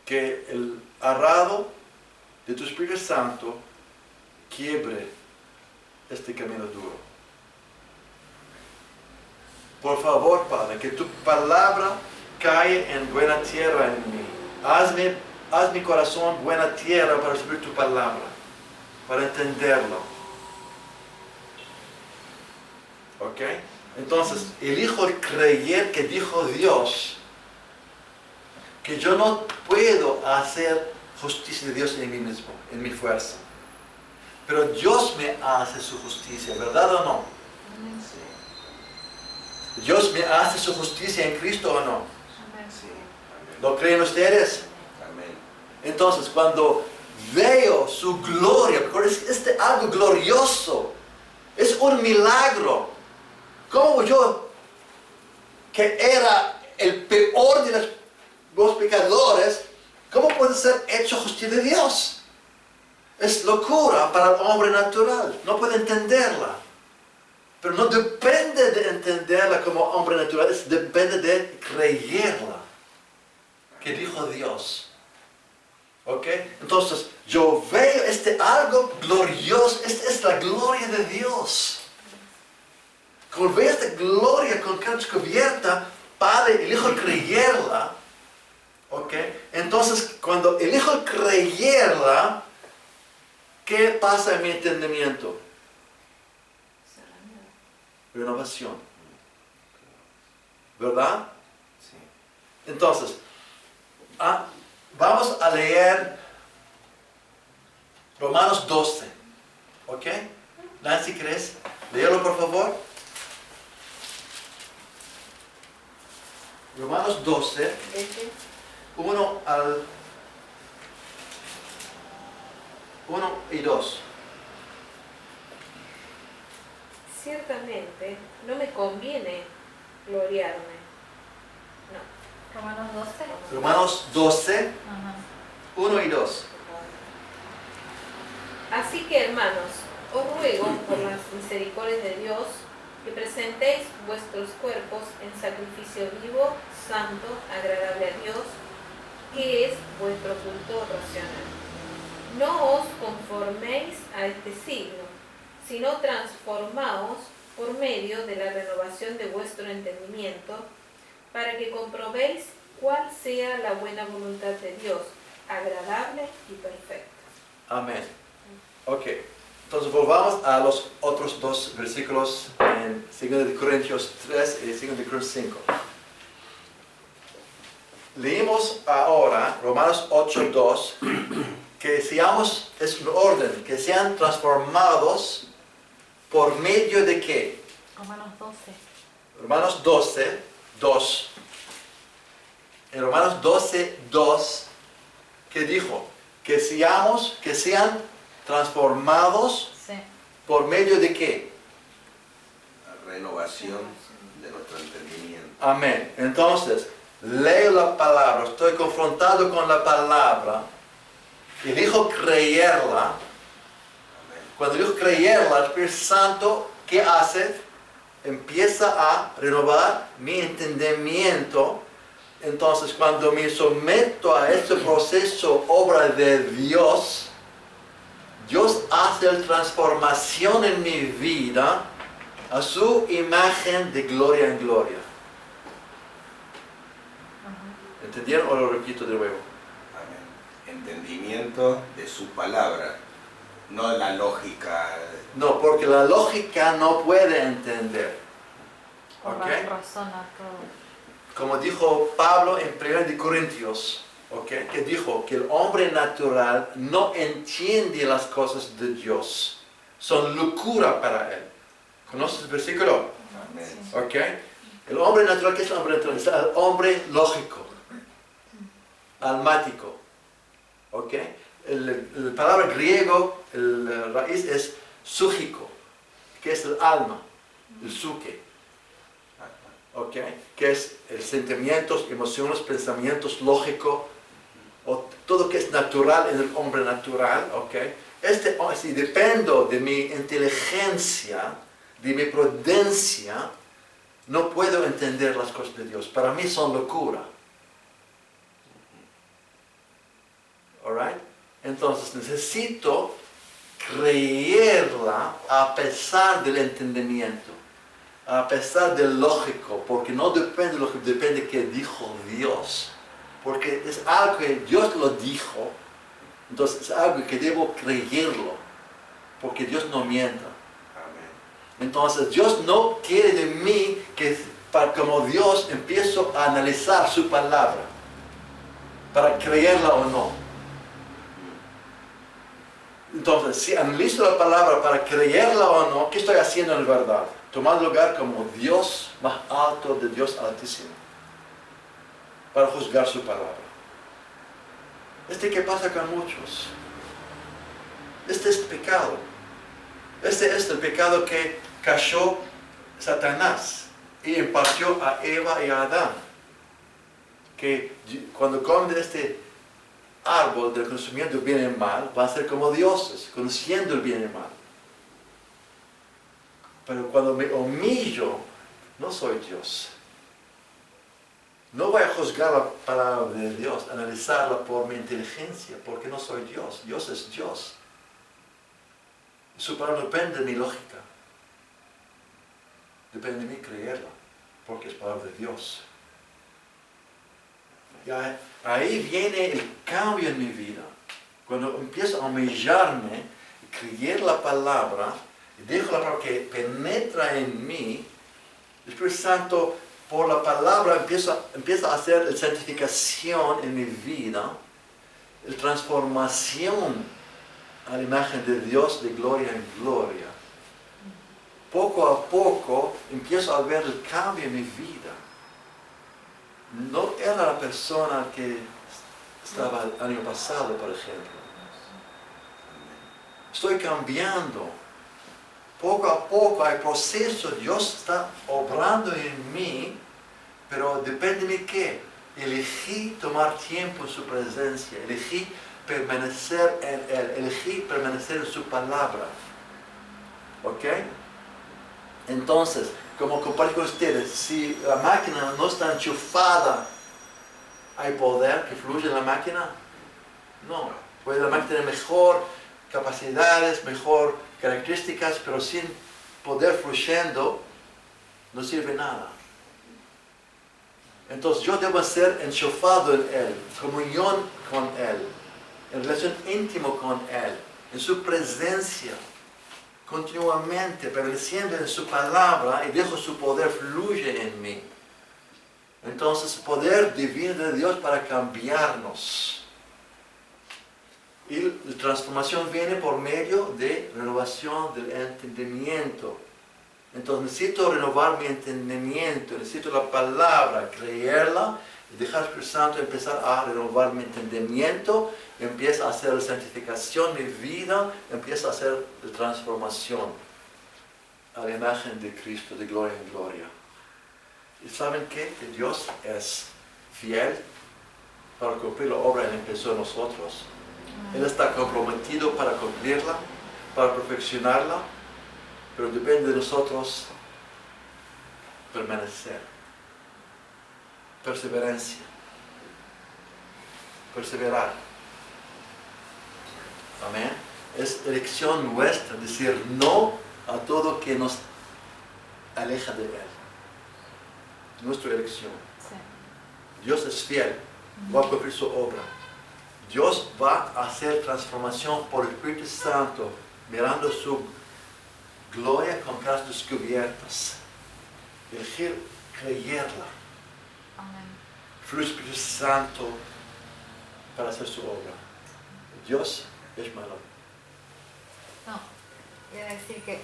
Que el arado de tu Espíritu Santo quiebre este camino duro. Por favor, Padre, que tu palabra cae en buena tierra en mí. Haz mi corazón buena tierra para recibir tu palabra, para entenderlo. ¿Ok? Entonces, elijo creer que dijo Dios, que yo no puedo hacer justicia de Dios en mí mismo, en mi fuerza. Pero Dios me hace su justicia, ¿verdad o no? Dios me hace su justicia en Cristo o no. Sí. Amén. ¿Lo creen ustedes? Amén. Entonces, cuando veo su gloria, porque es algo glorioso, es un milagro. ¿Cómo yo, que era el peor de los pecadores, cómo puede ser hecho justicia de Dios? Es locura para el hombre natural, no puede entenderla. Pero no depende de entenderla como hombre natural, depende de creerla, que dijo Dios. ¿Ok? Entonces, yo veo algo glorioso, esta es la gloria de Dios. Cuando veo esta gloria con cara descubierta, Padre, elijo creerla. ¿Ok? Entonces, cuando elijo creerla, ¿qué pasa en mi entendimiento? renovación. ¿Verdad? Sí. Entonces, vamos a leer Romanos 12. ¿Ok? Nancy, ¿crees? Léelo por favor. Romanos 12, 1 y 2. Ciertamente no me conviene gloriarme. No. Romanos 12. Romanos 12, Ajá. 1 y 2. Así que, hermanos, os ruego por las misericordias de Dios que presentéis vuestros cuerpos en sacrificio vivo, santo, agradable a Dios, que es vuestro culto racional. No os conforméis a este siglo, sino transformaos por medio de la renovación de vuestro entendimiento, para que comprobéis cuál sea la buena voluntad de Dios, agradable y perfecta. Amén. Ok. Entonces volvamos a los otros dos versículos en 2 Corintios 3 y 2 Corintios 5. Leímos ahora Romanos 8, 2, que seamos, es un orden, que sean transformados por medio de qué? Romanos 12. Romanos 12, 2. En Romanos 12, 2, ¿qué dijo? Que sean transformados Sí. por medio de qué? La renovación de nuestro entendimiento. Amén. Entonces, leo la palabra, estoy confrontado con la palabra, elijo creerla. Amén. Cuando elijo creerla, el Espíritu Santo, ¿qué hace? Empieza a renovar mi entendimiento. Entonces, cuando me someto a este proceso, obra de Dios, Dios hace la transformación en mi vida a su imagen de gloria en gloria. ¿Entendieron o lo repito de nuevo? Amén. Entendimiento de su palabra, no la lógica. No, porque la lógica no puede entender. ¿Ok? Razona todo. Como dijo Pablo en 1 Corintios, ¿ok? Que dijo que el hombre natural no entiende las cosas de Dios. Son locura para él. ¿Conoces el versículo? Amén. Sí. ¿Ok? El hombre natural, ¿qué es el hombre natural? Es el hombre lógico, almático. ¿Ok? La palabra griego, la raíz es súgico, que es el alma, el suke. ¿Ok? Que es sentimientos, emociones, pensamientos, lógico, o todo que es natural en el hombre natural. ¿Ok? Si dependo de mi inteligencia, de mi prudencia, no puedo entender las cosas de Dios. Para mí son locura. Alright? Entonces necesito creerla a pesar del entendimiento, a pesar del lógico, porque no depende de lo que depende de que dijo Dios. Porque es algo que Dios lo dijo, entonces es algo que debo creerlo, porque Dios no mienta. Amén. Entonces Dios no quiere de mí que como Dios empiezo a analizar su palabra para creerla o no. Entonces, si analizo la palabra para creerla o no, ¿qué estoy haciendo en verdad? Tomar lugar como Dios más alto de Dios altísimo para juzgar su palabra. ¿Qué pasa con muchos? Este es pecado. Este es el pecado que cayó Satanás y impartió a Eva y a Adán. Que cuando comen de este árbol del conocimiento del bien y mal, van a ser como dioses, conociendo el bien y el mal. Pero cuando me humillo, no soy Dios. No voy a juzgar la palabra de Dios, analizarla por mi inteligencia, porque no soy Dios. Dios es Dios. Su palabra no depende de mi lógica. Depende de mí creerla, porque es palabra de Dios. Y ahí viene el cambio en mi vida. Cuando empiezo a humillarme, creer la palabra, Y dijo la palabra que penetra en mí. El Espíritu Santo, por la palabra, empieza a hacer la santificación en mi vida, la transformación a la imagen de Dios de gloria en gloria. Poco a poco empiezo a ver el cambio en mi vida. No era la persona que estaba el año pasado, por ejemplo. Estoy cambiando. Poco a poco hay proceso. Dios está obrando en mí, pero depende de qué. Elegí tomar tiempo en su presencia. Elegí permanecer en Él. Elegí permanecer en su palabra. ¿Ok? Entonces, como comparto con ustedes, si la máquina no está enchufada, ¿hay poder que fluye en la máquina? No. Puede la máquina tener mejor capacidades, mejor características, pero sin poder fluyendo, no sirve nada. Entonces yo debo ser enchufado en Él, comunión con Él, en relación íntima con Él, en su presencia, continuamente, permaneciendo en su palabra y dejo su poder fluye en mí. Entonces, poder divino de Dios para cambiarnos. Y la transformación viene por medio de renovación del entendimiento. Entonces necesito renovar mi entendimiento, necesito la palabra, creerla y dejar al Espíritu Santo empezar a renovar mi entendimiento, empieza a hacer la santificación de mi vida, empieza a hacer la transformación a la imagen de Cristo, de gloria en gloria. ¿Y saben qué? Que Dios es fiel para cumplir la obra que empezó en nosotros. Él está comprometido para cumplirla, para perfeccionarla, pero depende de nosotros permanecer. Perseverancia. Perseverar. Amén. Es elección nuestra decir no a todo que nos aleja de Él. Nuestra elección. Sí. Dios es fiel, va a cumplir su obra. Dios va a hacer transformación por el Espíritu Santo, mirando su gloria con caras descubiertas. Elegir creerla. Fluye el Espíritu Santo para hacer su obra. Dios es malo. No, quiero decir que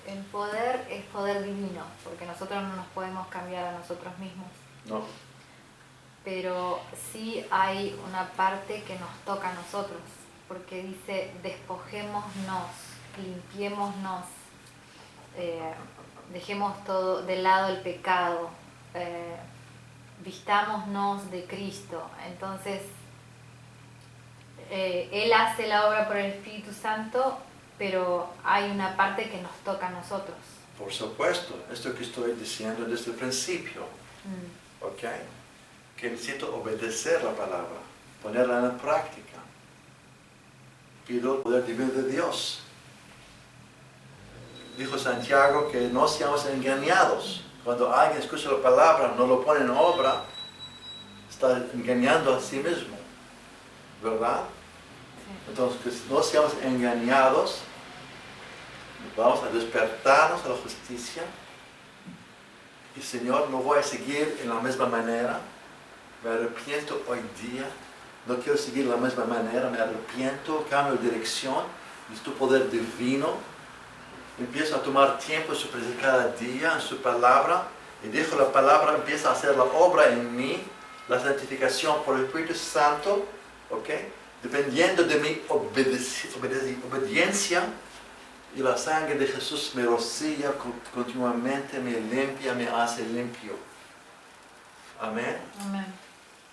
el poder es poder divino, porque nosotros no nos podemos cambiar a nosotros mismos. No. Pero sí hay una parte que nos toca a nosotros, porque dice despojémonos, limpiémonos, dejemos todo de lado el pecado, vistámonos de Cristo. Entonces, Él hace la obra por el Espíritu Santo, pero hay una parte que nos toca a nosotros. Por supuesto, esto que estoy diciendo desde el principio. ¿Ok? Que necesito obedecer la palabra, ponerla en práctica. Pido el poder divino de Dios. Dijo Santiago que no seamos engañados. Cuando alguien escucha la palabra, no lo pone en obra, está engañando a sí mismo. ¿Verdad? Sí. Entonces, que no seamos engañados, vamos a despertarnos a la justicia. Y Señor, no voy a seguir en la misma manera. Me arrepiento hoy día, no quiero seguir de la misma manera, me arrepiento, cambio de dirección, necesito poder divino, empiezo a tomar tiempo en su presencia cada día, en su palabra, y dejo la palabra, empieza a hacer la obra en mí, la santificación por el Espíritu Santo, ¿ok? Dependiendo de mi obediencia, y la sangre de Jesús me rocía continuamente, me limpia, me hace limpio. Amén. Amén.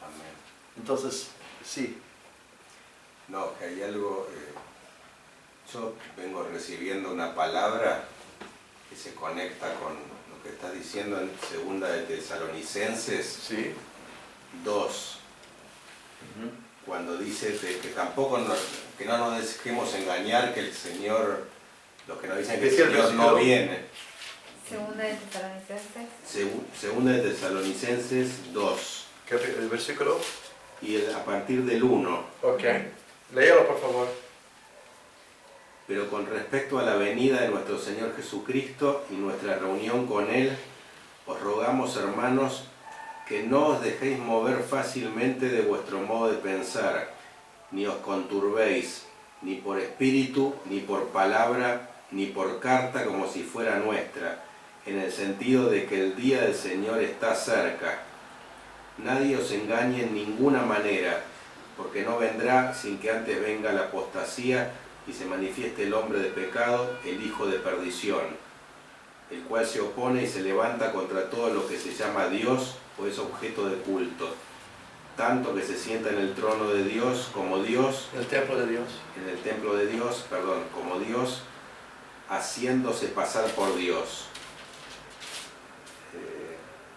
Amén. Entonces, sí. No, que hay algo, yo vengo recibiendo una palabra que se conecta con lo que está diciendo en 2 de Tesalonicenses, Sí. 2, cuando dice que tampoco que no nos dejemos engañar, que el Señor, los que nos dicen que el Señor no viene. 2 de Tesalonicenses. 2 de Tesalonicenses 2. ¿El versículo? Y a partir del 1. Ok. Léelo, por favor. Pero con respecto a la venida de nuestro Señor Jesucristo y nuestra reunión con Él, os rogamos, hermanos, que no os dejéis mover fácilmente de vuestro modo de pensar, ni os conturbéis, ni por espíritu, ni por palabra, ni por carta como si fuera nuestra, en el sentido de que el día del Señor está cerca. Nadie os engañe en ninguna manera, porque no vendrá sin que antes venga la apostasía y se manifieste el hombre de pecado, el hijo de perdición, el cual se opone y se levanta contra todo lo que se llama Dios o es objeto de culto, tanto que se sienta en el trono de Dios como Dios, El templo de Dios. en el templo de Dios, como Dios, haciéndose pasar por Dios.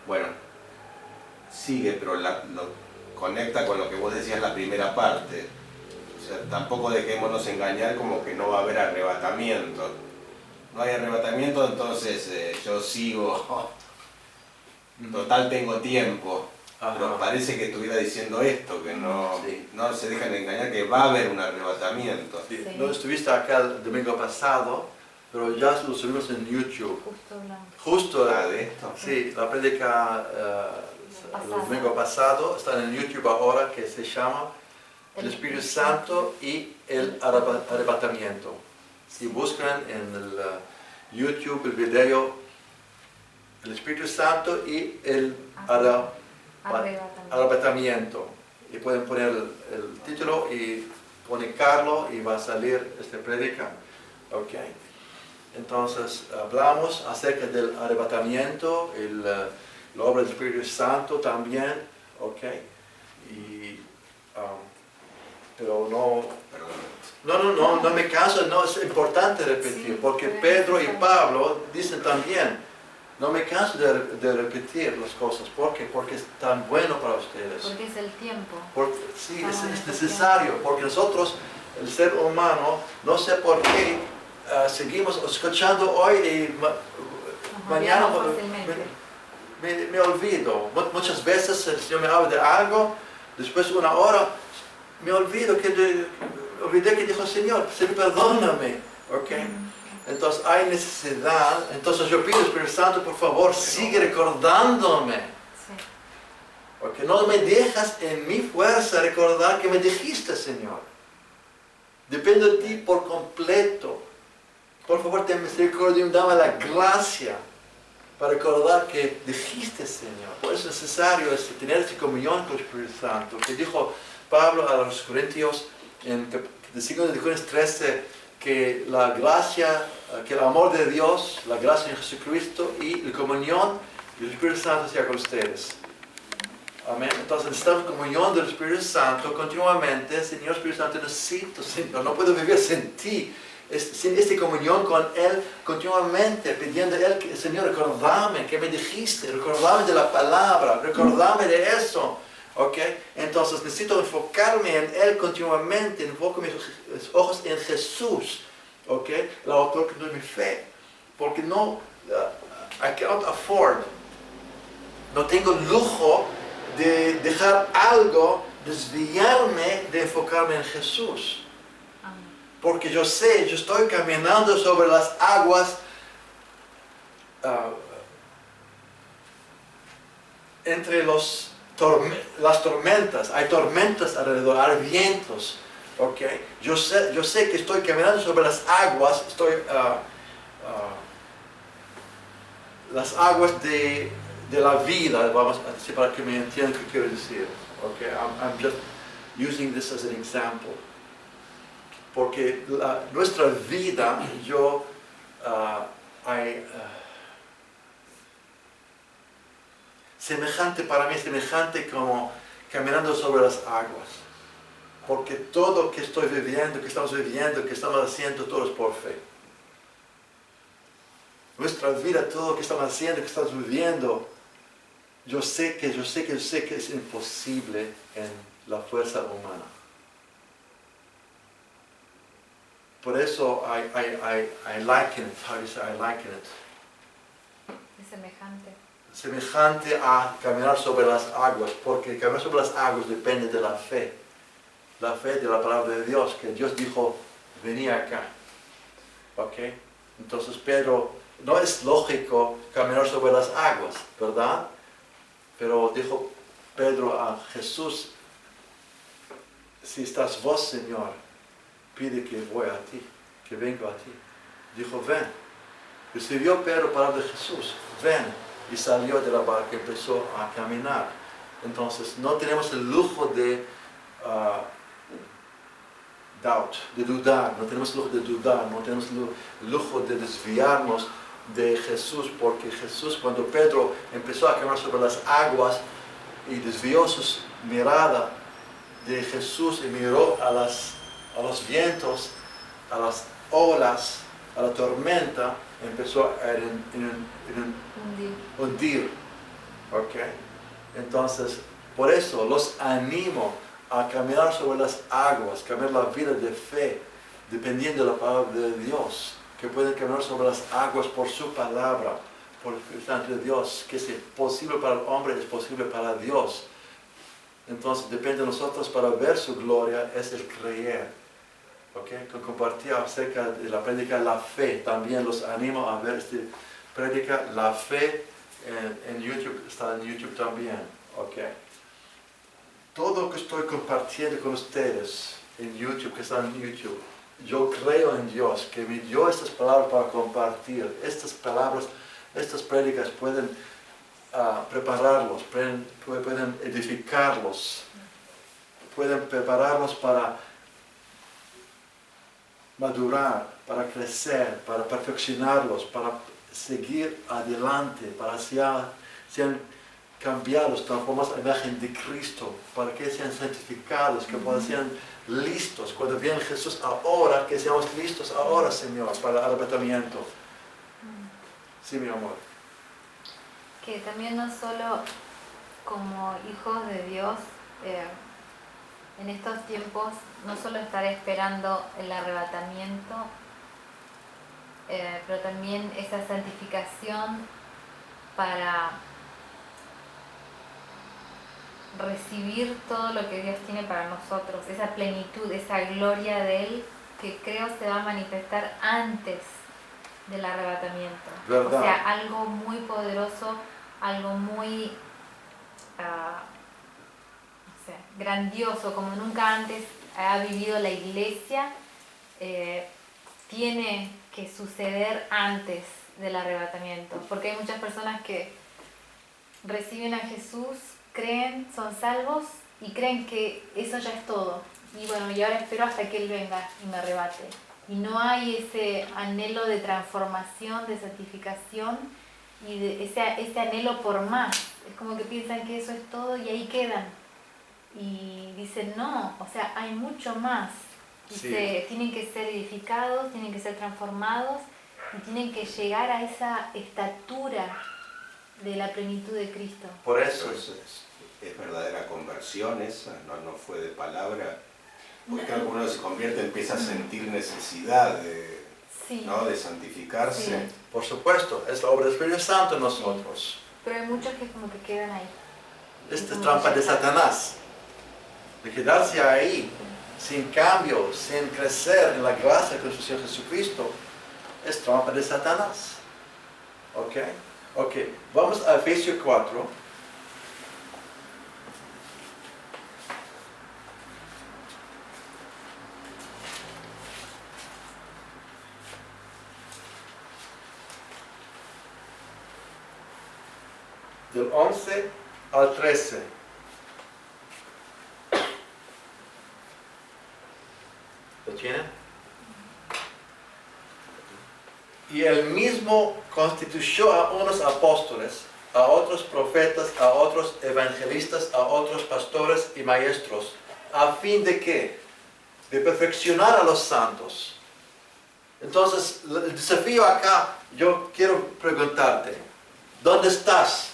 Bueno, sigue, pero lo conecta con lo que vos decías en la primera parte. O sea, tampoco dejémonos engañar como que no va a haber arrebatamiento. No hay arrebatamiento, entonces yo sigo. Total, tengo tiempo. Pero parece que estuviera diciendo esto, que no, Sí. no se dejan engañar, que va a haber un arrebatamiento. Sí. Sí. No estuviste acá el domingo pasado, pero ya lo subimos en YouTube. Justo blanco. Justo De esto. sí, la prédica el domingo pasado está en YouTube ahora, que se llama El Espíritu Santo y el arrebatamiento. Si buscan en el YouTube el video El Espíritu Santo y el arrebatamiento, y pueden poner el título y publicarlo y va a salir esta prédica. Okay. Entonces hablamos acerca del arrebatamiento, la obra del Espíritu Santo también, okay. Y, pero no me canso, no es importante repetir, Sí, porque sí, Pedro y sí. Pablo dicen también, no me canso de repetir las cosas, porque es tan bueno para ustedes. Porque es el tiempo. Porque, sí, es necesario, porque nosotros, el ser humano, no sé por qué, seguimos escuchando hoy y mañana olvidamos fácilmente. me olvido. Muchas veces el Señor me habla de algo, después de una hora me olvidé que dijo el Señor, perdóname, ¿ok? Entonces hay necesidad, entonces yo pido, Espíritu Santo, por favor, sigue recordándome. Sí. Porque no me dejas en mi fuerza recordar que me dijiste, Señor. Dependo de ti por completo. Por favor, ten misericordia y dame la gracia para recordar que dijiste, Señor. Por eso es necesario tener esta comunión con el Espíritu Santo. Que dijo Pablo a los Corintios en el siglo de Corintios 13, que la gracia, que el amor de Dios, la gracia de Jesucristo y la comunión del Espíritu Santo sea con ustedes. Amén. Entonces necesitamos comunión del Espíritu Santo continuamente. Señor Espíritu Santo, necesito, Señor, no puedo vivir sin ti. Sin esta comunión con Él continuamente, pidiendo a Él, Señor, recordame que me dijiste, recordame de la palabra, recordame de eso. ¿Okay? Entonces necesito enfocarme en Él continuamente, enfoco mis ojos en Jesús, ¿okay? El autor de mi fe, porque no, I cannot afford, no tengo lujo de dejar algo, desviarme de enfocarme en Jesús, porque yo sé, yo estoy caminando sobre las aguas entre las tormentas, hay tormentas alrededor, hay vientos, ¿okay? Yo sé que estoy caminando sobre las aguas, las aguas de la vida, vamos a decir para que me entiendan qué quiero decir, ¿okay? I'm just using this as an example, porque nuestra vida, semejante para mí, semejante como caminando sobre las aguas. Porque todo que estoy viviendo, que estamos haciendo, todo es por fe. Nuestra vida, todo lo que estamos haciendo, que estamos viviendo, yo sé que es imposible en la fuerza humana. Por eso I liken it. How do you say I liken it? Es semejante. Semejante a caminar sobre las aguas, porque caminar sobre las aguas depende de la fe de la palabra de Dios, que Dios dijo, vení acá, ¿Ok? Entonces Pedro, no es lógico caminar sobre las aguas, ¿verdad? Pero dijo Pedro a Jesús, si estás vos, Señor, pide que voy a ti, que vengo a ti. Dijo, ven. Recibió Pedro palabra de Jesús, ven. Y salió de la barca y empezó a caminar. Entonces, no tenemos el lujo de doubt, de dudar. No tenemos el lujo de dudar, no tenemos el lujo de desviarnos de Jesús, porque Jesús, cuando Pedro empezó a caminar sobre las aguas y desvió su mirada de Jesús y miró a los vientos, a las olas, a la tormenta, empezó a hundir. ¿Ok? Entonces, por eso los animo a caminar sobre las aguas, caminar la vida de fe, dependiendo de la palabra de Dios, que pueden caminar sobre las aguas por su palabra, por el Espíritu Santo de Dios, que es posible para el hombre, es posible para Dios. Entonces, depende de nosotros para ver su gloria, es el creer. ¿Ok? Con compartir acerca de la prédica La Fe, también los animo a ver esta prédica La Fe en YouTube, está en YouTube también. ¿Ok? Todo lo que estoy compartiendo con ustedes en YouTube, que está en YouTube, yo creo en Dios, que me dio estas palabras para compartir. Estas palabras, estas prédicas pueden prepararlos, pueden edificarlos, pueden prepararlos para madurar, para crecer, para perfeccionarlos, para seguir adelante, para sean cambiados, transformados a la imagen de Cristo, para que sean santificados, que sean listos. Cuando viene Jesús ahora, que seamos listos ahora, Señor, para el arrebatamiento. Sí, mi amor. Que también no solo como hijos de Dios, en estos tiempos, no solo estar esperando el arrebatamiento, pero también esa santificación para recibir todo lo que Dios tiene para nosotros, esa plenitud, esa gloria de Él, que creo se va a manifestar antes del arrebatamiento. ¿Verdad? O sea, algo muy poderoso, algo muy grandioso, como nunca antes ha vivido la iglesia, tiene que suceder antes del arrebatamiento, porque hay muchas personas que reciben a Jesús, creen, son salvos y creen que eso ya es todo, y bueno, y ahora espero hasta que Él venga y me arrebate, y no hay ese anhelo de transformación, de santificación y de ese anhelo por más. Es como que piensan que eso es todo y ahí quedan. Y dicen, no, o sea, hay mucho más. Sí. Tienen que ser edificados, tienen que ser transformados y tienen que llegar a esa estatura de la plenitud de Cristo. Por eso es verdadera conversión esa, no fue de palabra. Porque alguno se convierte, empieza a sentir necesidad de, sí, ¿no?, de santificarse. Sí. por supuesto, es la obra del Espíritu Santo en nosotros. Sí. Pero hay muchos que como que quedan ahí. Esta es trampa de Satanás, de quedarse ahí, sin cambio, sin crecer en la gracia de nuestro Señor Jesucristo. Es trampa de Satanás. ¿Ok? Ok, vamos a Efesios 4. Del 11 al 13. ¿Lo tienen? Y él mismo constituyó a unos apóstoles, a otros profetas, a otros evangelistas, a otros pastores y maestros, a fin de ¿qué? De perfeccionar a los santos. Entonces, el desafío acá, yo quiero preguntarte, ¿dónde estás?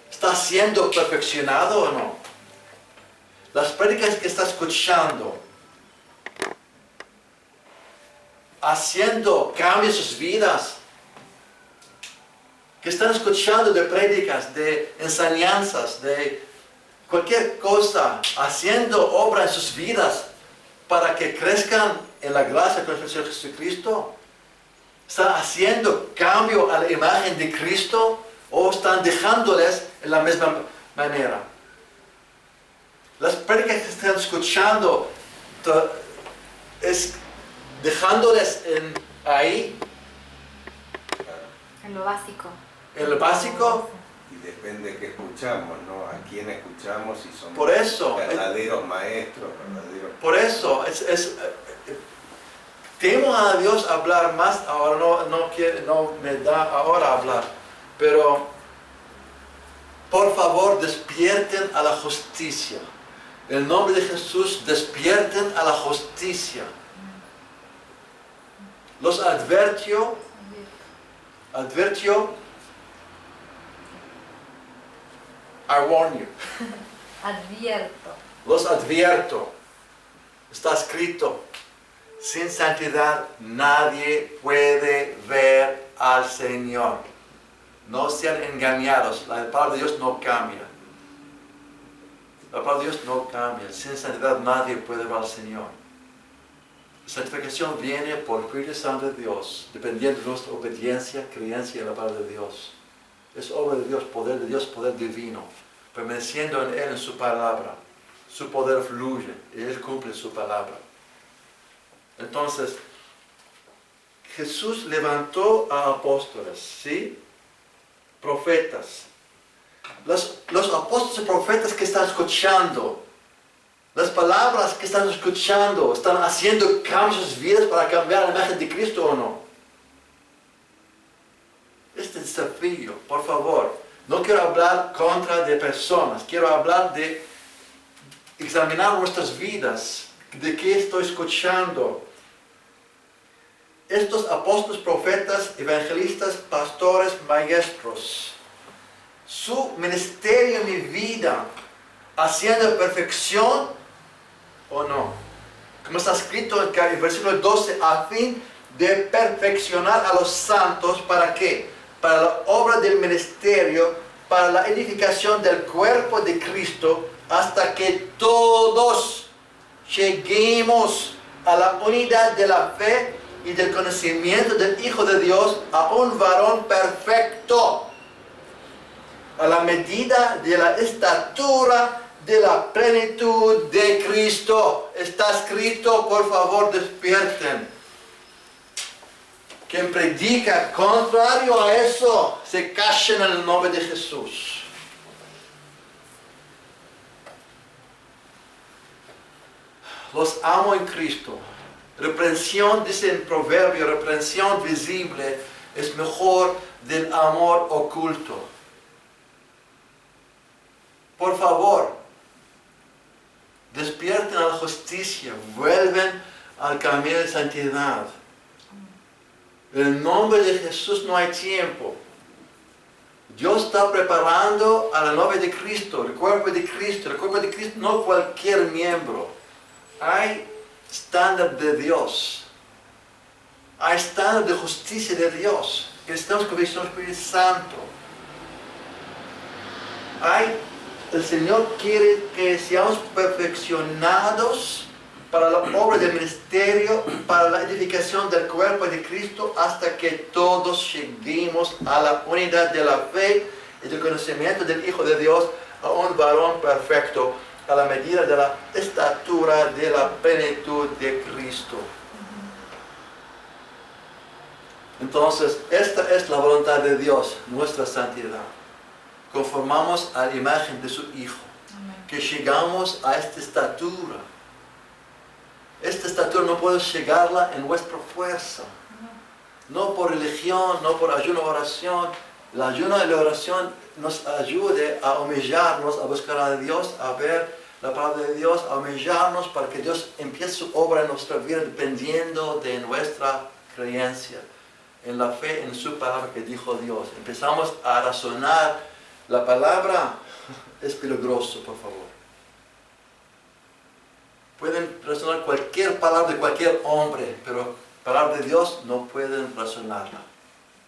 ¿Estás siendo perfeccionado o no? Las prédicas que estás escuchando, haciendo cambios en sus vidas, que están escuchando de prédicas, de enseñanzas, de cualquier cosa, haciendo obra en sus vidas para que crezcan en la gracia con el Señor Jesucristo. ¿Están haciendo cambio a la imagen de Cristo o están dejándoles en la misma manera? Las prédicas que están escuchando es dejándoles ahí, En lo básico. en lo básico. Y depende de qué escuchamos, ¿no? A quién escuchamos, si son Por eso, verdaderos maestros, verdaderos... Por eso, temo a Dios hablar más, ahora no me da ahora hablar, pero por favor despierten a la justicia. En el nombre de Jesús, despierten a la justicia. Los advirtió, I warn you. Advierto. Los advierto, está escrito, sin santidad nadie puede ver al Señor. No sean engañados, la palabra de Dios no cambia. La palabra de Dios no cambia, sin santidad nadie puede ver al Señor. La santificación viene por el Espíritu Santo de Dios, dependiendo de nuestra obediencia, creencia en la palabra de Dios. Es obra de Dios, poder divino, permaneciendo en Él, en su palabra. Su poder fluye y Él cumple su palabra. Entonces, Jesús levantó a apóstoles, ¿sí? Profetas. Los apóstoles y profetas que están escuchando, las palabras que están escuchando, ¿están haciendo cambios en sus vidas para cambiar la imagen de Cristo o no? Este desafío, por favor, no quiero hablar contra de personas, quiero hablar de examinar nuestras vidas, de qué estoy escuchando. Estos apóstoles, profetas, evangelistas, pastores, maestros, su ministerio en mi vida, haciendo perfección o no. Como está escrito en el versículo 12, a fin de perfeccionar a los santos, ¿para qué? Para la obra del ministerio, para la edificación del cuerpo de Cristo, hasta que todos lleguemos a la unidad de la fe y del conocimiento del Hijo de Dios, a un varón perfecto, a la medida de la estatura de la plenitud de Cristo. Está escrito, por favor, despierten. Quien predica contrario a eso, se callen en el nombre de Jesús. Los amo en Cristo. Reprensión, dice en Proverbio, reprensión visible es mejor del amor oculto. Por favor, despierten a la justicia, vuelven al camino de santidad. En el nombre de Jesús no hay tiempo. Dios está preparando a la novia de Cristo, el cuerpo de Cristo. El cuerpo de Cristo no cualquier miembro. Hay estándar de Dios. Hay estándar de justicia de Dios. Que estamos con el Espíritu Santo. El Señor quiere que seamos perfeccionados para la obra del ministerio, para la edificación del cuerpo de Cristo, hasta que todos lleguemos a la unidad de la fe y del conocimiento del Hijo de Dios, a un varón perfecto, a la medida de la estatura de la plenitud de Cristo. Entonces, esta es la voluntad de Dios, nuestra santidad. Conformamos a la imagen de su Hijo. Amén. Que llegamos a esta estatura. Esta estatura no podemos llegarla en nuestra fuerza. No por religión, no por ayuno o oración. El ayuno y la oración nos ayude a humillarnos, a buscar a Dios, a ver la palabra de Dios, a humillarnos para que Dios empiece su obra en nuestra vida dependiendo de nuestra creencia, en la fe, en su palabra que dijo Dios. Empezamos a razonar. La palabra es peligroso, por favor. Pueden razonar cualquier palabra de cualquier hombre, pero palabra de Dios no pueden razonarla.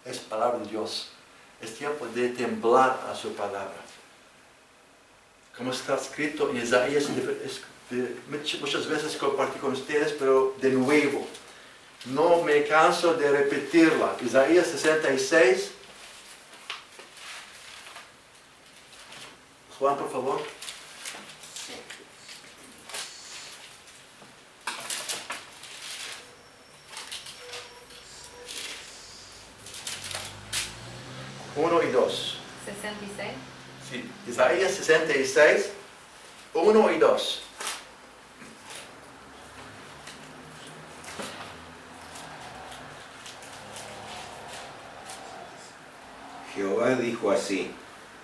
Es palabra de Dios. Es tiempo de temblar a su palabra. Como está escrito en Isaías, muchas veces compartí con ustedes, pero de nuevo. no me canso de repetirla. Isaías 66. Juan, por favor. Uno y dos. 66. Sí, Isaías 66, 1 y 2. Jehová dijo así: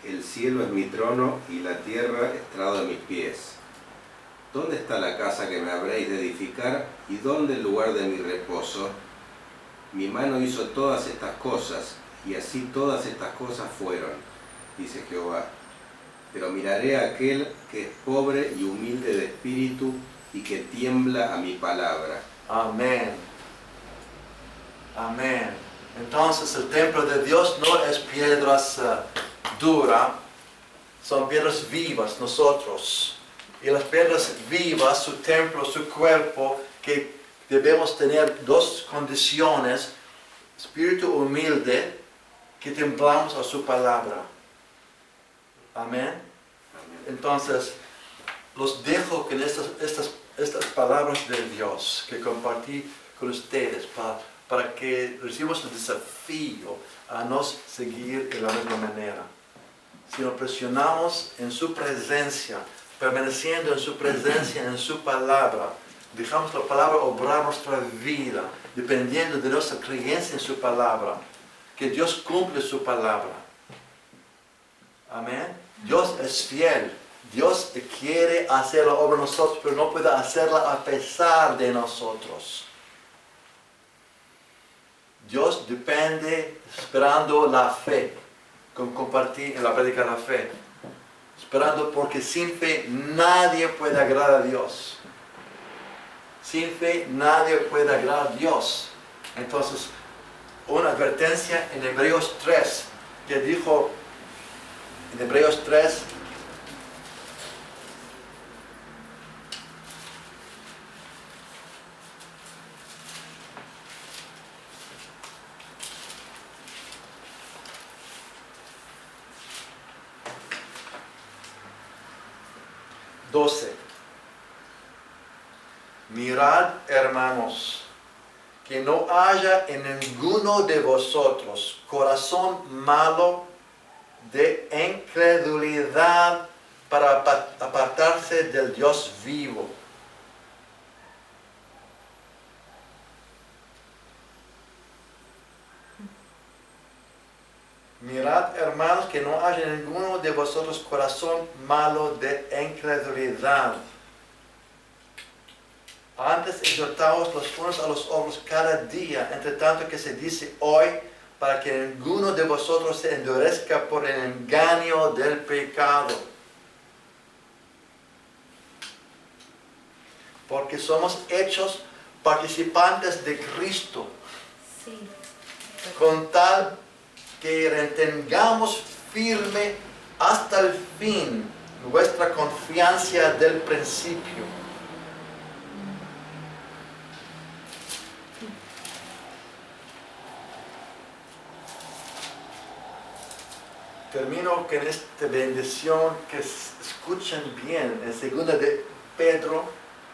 el cielo es mi trono y la tierra estrado de mis pies. ¿Dónde está la casa que me habréis de edificar y dónde el lugar de mi reposo? Mi mano hizo todas estas cosas, y así todas estas cosas fueron, dice Jehová. Pero miraré a aquel que es pobre y humilde de espíritu y que tiembla a mi palabra. Amén. Amén. Entonces el templo de Dios no es piedras duras, son piedras vivas nosotros. Y las piedras vivas, su templo, su cuerpo, que debemos tener dos condiciones: espíritu humilde, que temblamos a su palabra. Amén. Entonces, los dejo con estas palabras de Dios que compartí con ustedes para que recibamos el desafío a no seguir de la misma manera. Si nos presionamos en su presencia, permaneciendo en su presencia, en su palabra, dejamos la palabra obrar nuestra vida, dependiendo de nuestra creencia en su palabra, que Dios cumple su palabra. Amén. Dios es fiel. Dios quiere hacer la obra en nosotros, pero no puede hacerla a pesar de nosotros. Dios depende esperando la fe, como compartí en la prédica de la fe. Esperando, porque sin fe nadie puede agradar a Dios. Sin fe nadie puede agradar a Dios. Entonces, una advertencia en Hebreos 3, que dijo en Hebreos 3, mirad, hermanos, que no haya en ninguno de vosotros corazón malo de incredulidad para apartarse del Dios vivo. Mirad, hermanos, que no haya en ninguno de vosotros corazón malo de incredulidad. Antes exhortaos los unos a los otros cada día, entre tanto que se dice hoy, para que ninguno de vosotros se endurezca por el engaño del pecado. Porque somos hechos participantes de Cristo. Sí. Con tal que retengamos firme hasta el fin nuestra confianza del principio. Termino con esta bendición que escuchen bien en 2 de Pedro,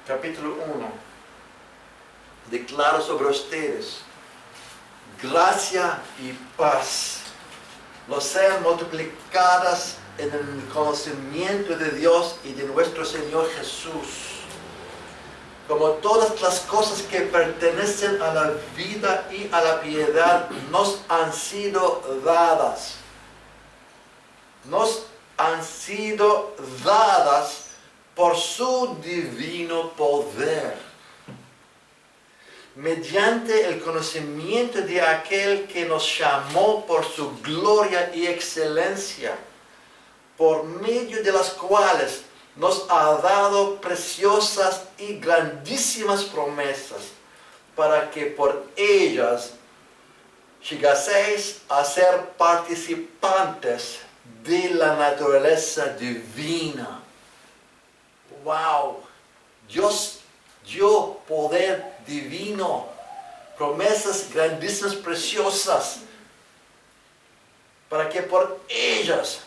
capítulo 1. Declaro sobre ustedes gracia y paz los sean multiplicadas en el conocimiento de Dios y de nuestro Señor Jesús, como todas las cosas que pertenecen a la vida y a la piedad nos han sido dadas. Nos han sido dadas por su divino poder, mediante el conocimiento de aquel que nos llamó por su gloria y excelencia, por medio de las cuales nos ha dado preciosas y grandísimas promesas, para que por ellas llegaseis a ser participantes de la naturaleza divina. ¡Wow! Dios dio poder divino, promesas grandísimas, preciosas, para que por ellas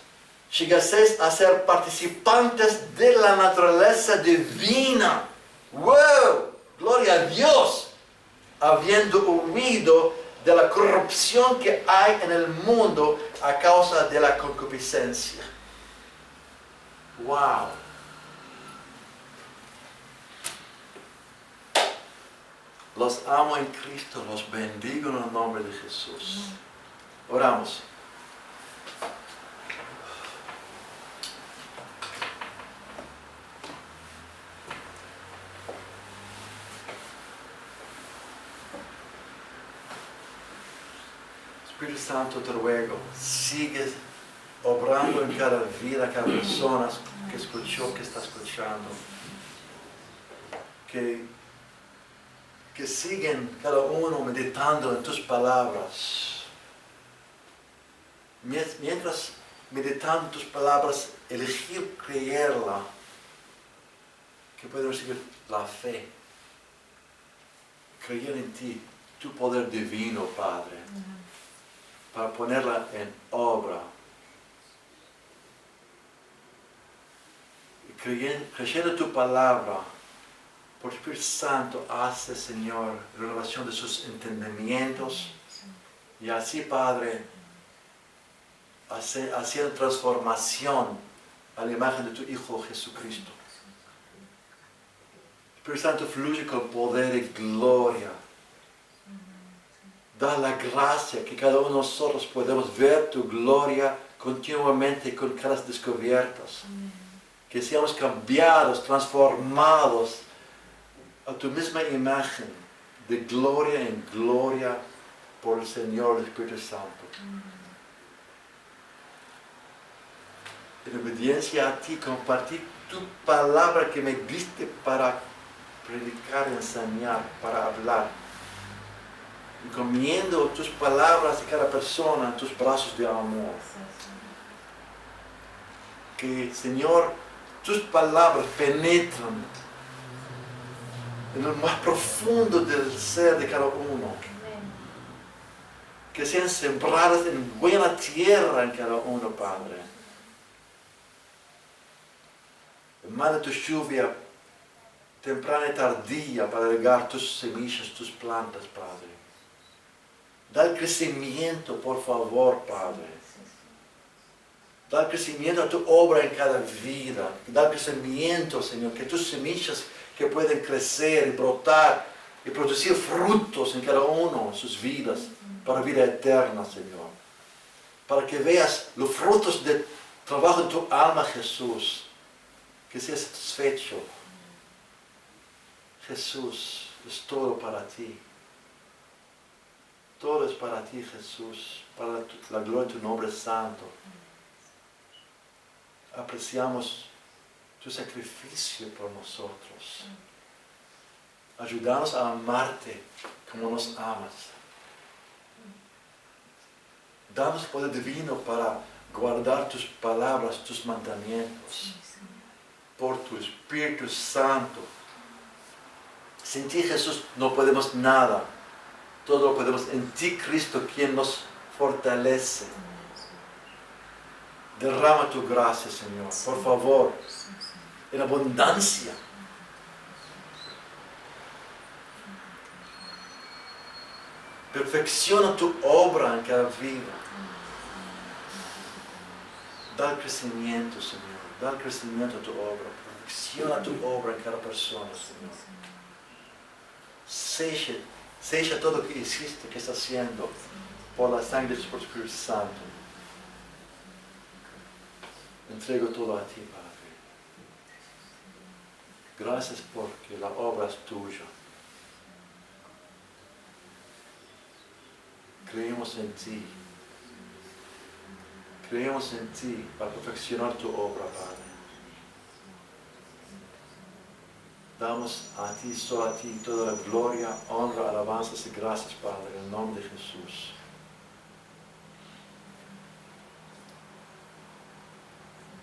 llegaseis a ser participantes de la naturaleza divina. ¡Wow! ¡Gloria a Dios! Habiendo huido de la corrupción que hay en el mundo a causa de la concupiscencia. ¡Wow! Los amo en Cristo, los bendigo en el nombre de Jesús. Oramos. Espíritu Santo, te ruego, sigue obrando en cada vida, cada persona que escuchó, que está escuchando. Que siguen cada uno meditando en tus palabras. Mientras meditando tus palabras, elegir creerla, que pueden recibir la fe. Creer en ti, tu poder divino, Padre, para ponerla en obra. Y creyendo tu palabra, por el Espíritu Santo, hace, Señor, renovación de sus entendimientos. Y así, Padre, haciendo transformación a la imagen de tu Hijo Jesucristo. El Espíritu Santo fluye con poder y gloria. Da la gracia que cada uno de nosotros podemos ver tu gloria continuamente con caras descubiertas. Que seamos cambiados, transformados a tu misma imagen, de gloria en gloria por el Señor, el Espíritu Santo. En obediencia a ti, compartir tu palabra que me diste para predicar, enseñar, para hablar. Encomiendo tus palabras de cada persona en tus brazos de amor. Que, Señor, tus palabras penetran en lo más profundo del ser de cada uno. Que sean sembradas en buena tierra en cada uno, Padre. Manda tu lluvia temprana y tardía para regar tus semillas, tus plantas, Padre. Da el crecimiento, por favor, Padre. Da el crecimiento a tu obra en cada vida. Da el crecimiento, Señor, que tus semillas que pueden crecer y brotar y producir frutos en cada uno de sus vidas para vida eterna, Señor. Para que veas los frutos del trabajo de tu alma, Jesús. Que seas satisfecho. Jesús, es todo para ti. Todo es para ti, Jesús, para la gloria de tu nombre santo. Apreciamos tu sacrificio por nosotros. Ayúdanos a amarte como nos amas. Danos poder divino para guardar tus palabras, tus mandamientos. Por tu Espíritu Santo. Sin ti, Jesús, no podemos nada. Todo lo podemos en ti, Cristo, quien nos fortalece. Derrama tu gracia, Señor, por favor, en abundancia. Perfecciona tu obra en cada vida. Da el crecimiento, Señor. Da el crecimiento a tu obra. Perfecciona tu obra en cada persona, Señor. Sella todo lo que hiciste, que está haciendo, por la sangre de tu Espíritu Santo. Entrego todo a ti, Padre. Gracias porque la obra es tuya. Creemos en ti. Creemos en ti para perfeccionar tu obra, Padre. Damos a ti, solo a ti, toda la gloria, honra, alabanzas y gracias, Padre, en el nombre de Jesús.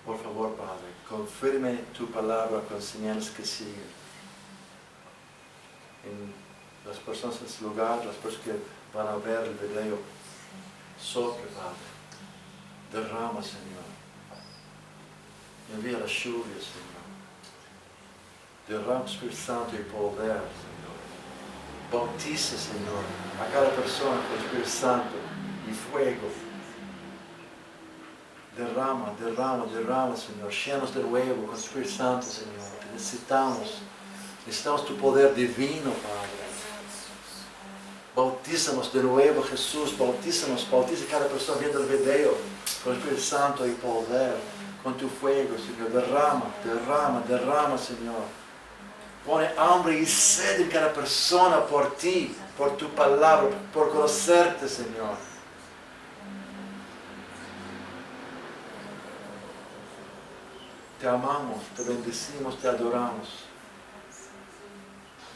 Por favor, Padre, confirme tu palabra con señales que siguen. En las personas en este lugar, las personas que van a ver el video, sopla, Padre, derrama, Señor, envía la lluvia, Señor, derrama Espíritu Santo y poder, Señor, bautiza, Señor, a cada persona con el Espíritu Santo y fuego, derrama, derrama, derrama, Señor, llenos de nuevo con el Espíritu Santo, Señor, necesitamos tu poder divino, Padre. Bautízanos de nuevo, Jesús, bautízanos, bautiza cada persona viendo el video con el Espíritu Santo y poder, con tu fuego, Señor. Derrama, derrama, derrama, Señor. Pone hambre y sed en cada persona por ti, por tu palabra, por conocerte, Señor. Te amamos, te bendecimos, te adoramos.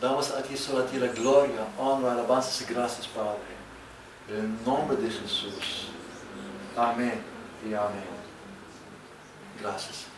Damos a ti solo a ti la gloria, honra, alabanzas y gracias, Padre. En el nombre de Jesús. Amén y amén. Gracias.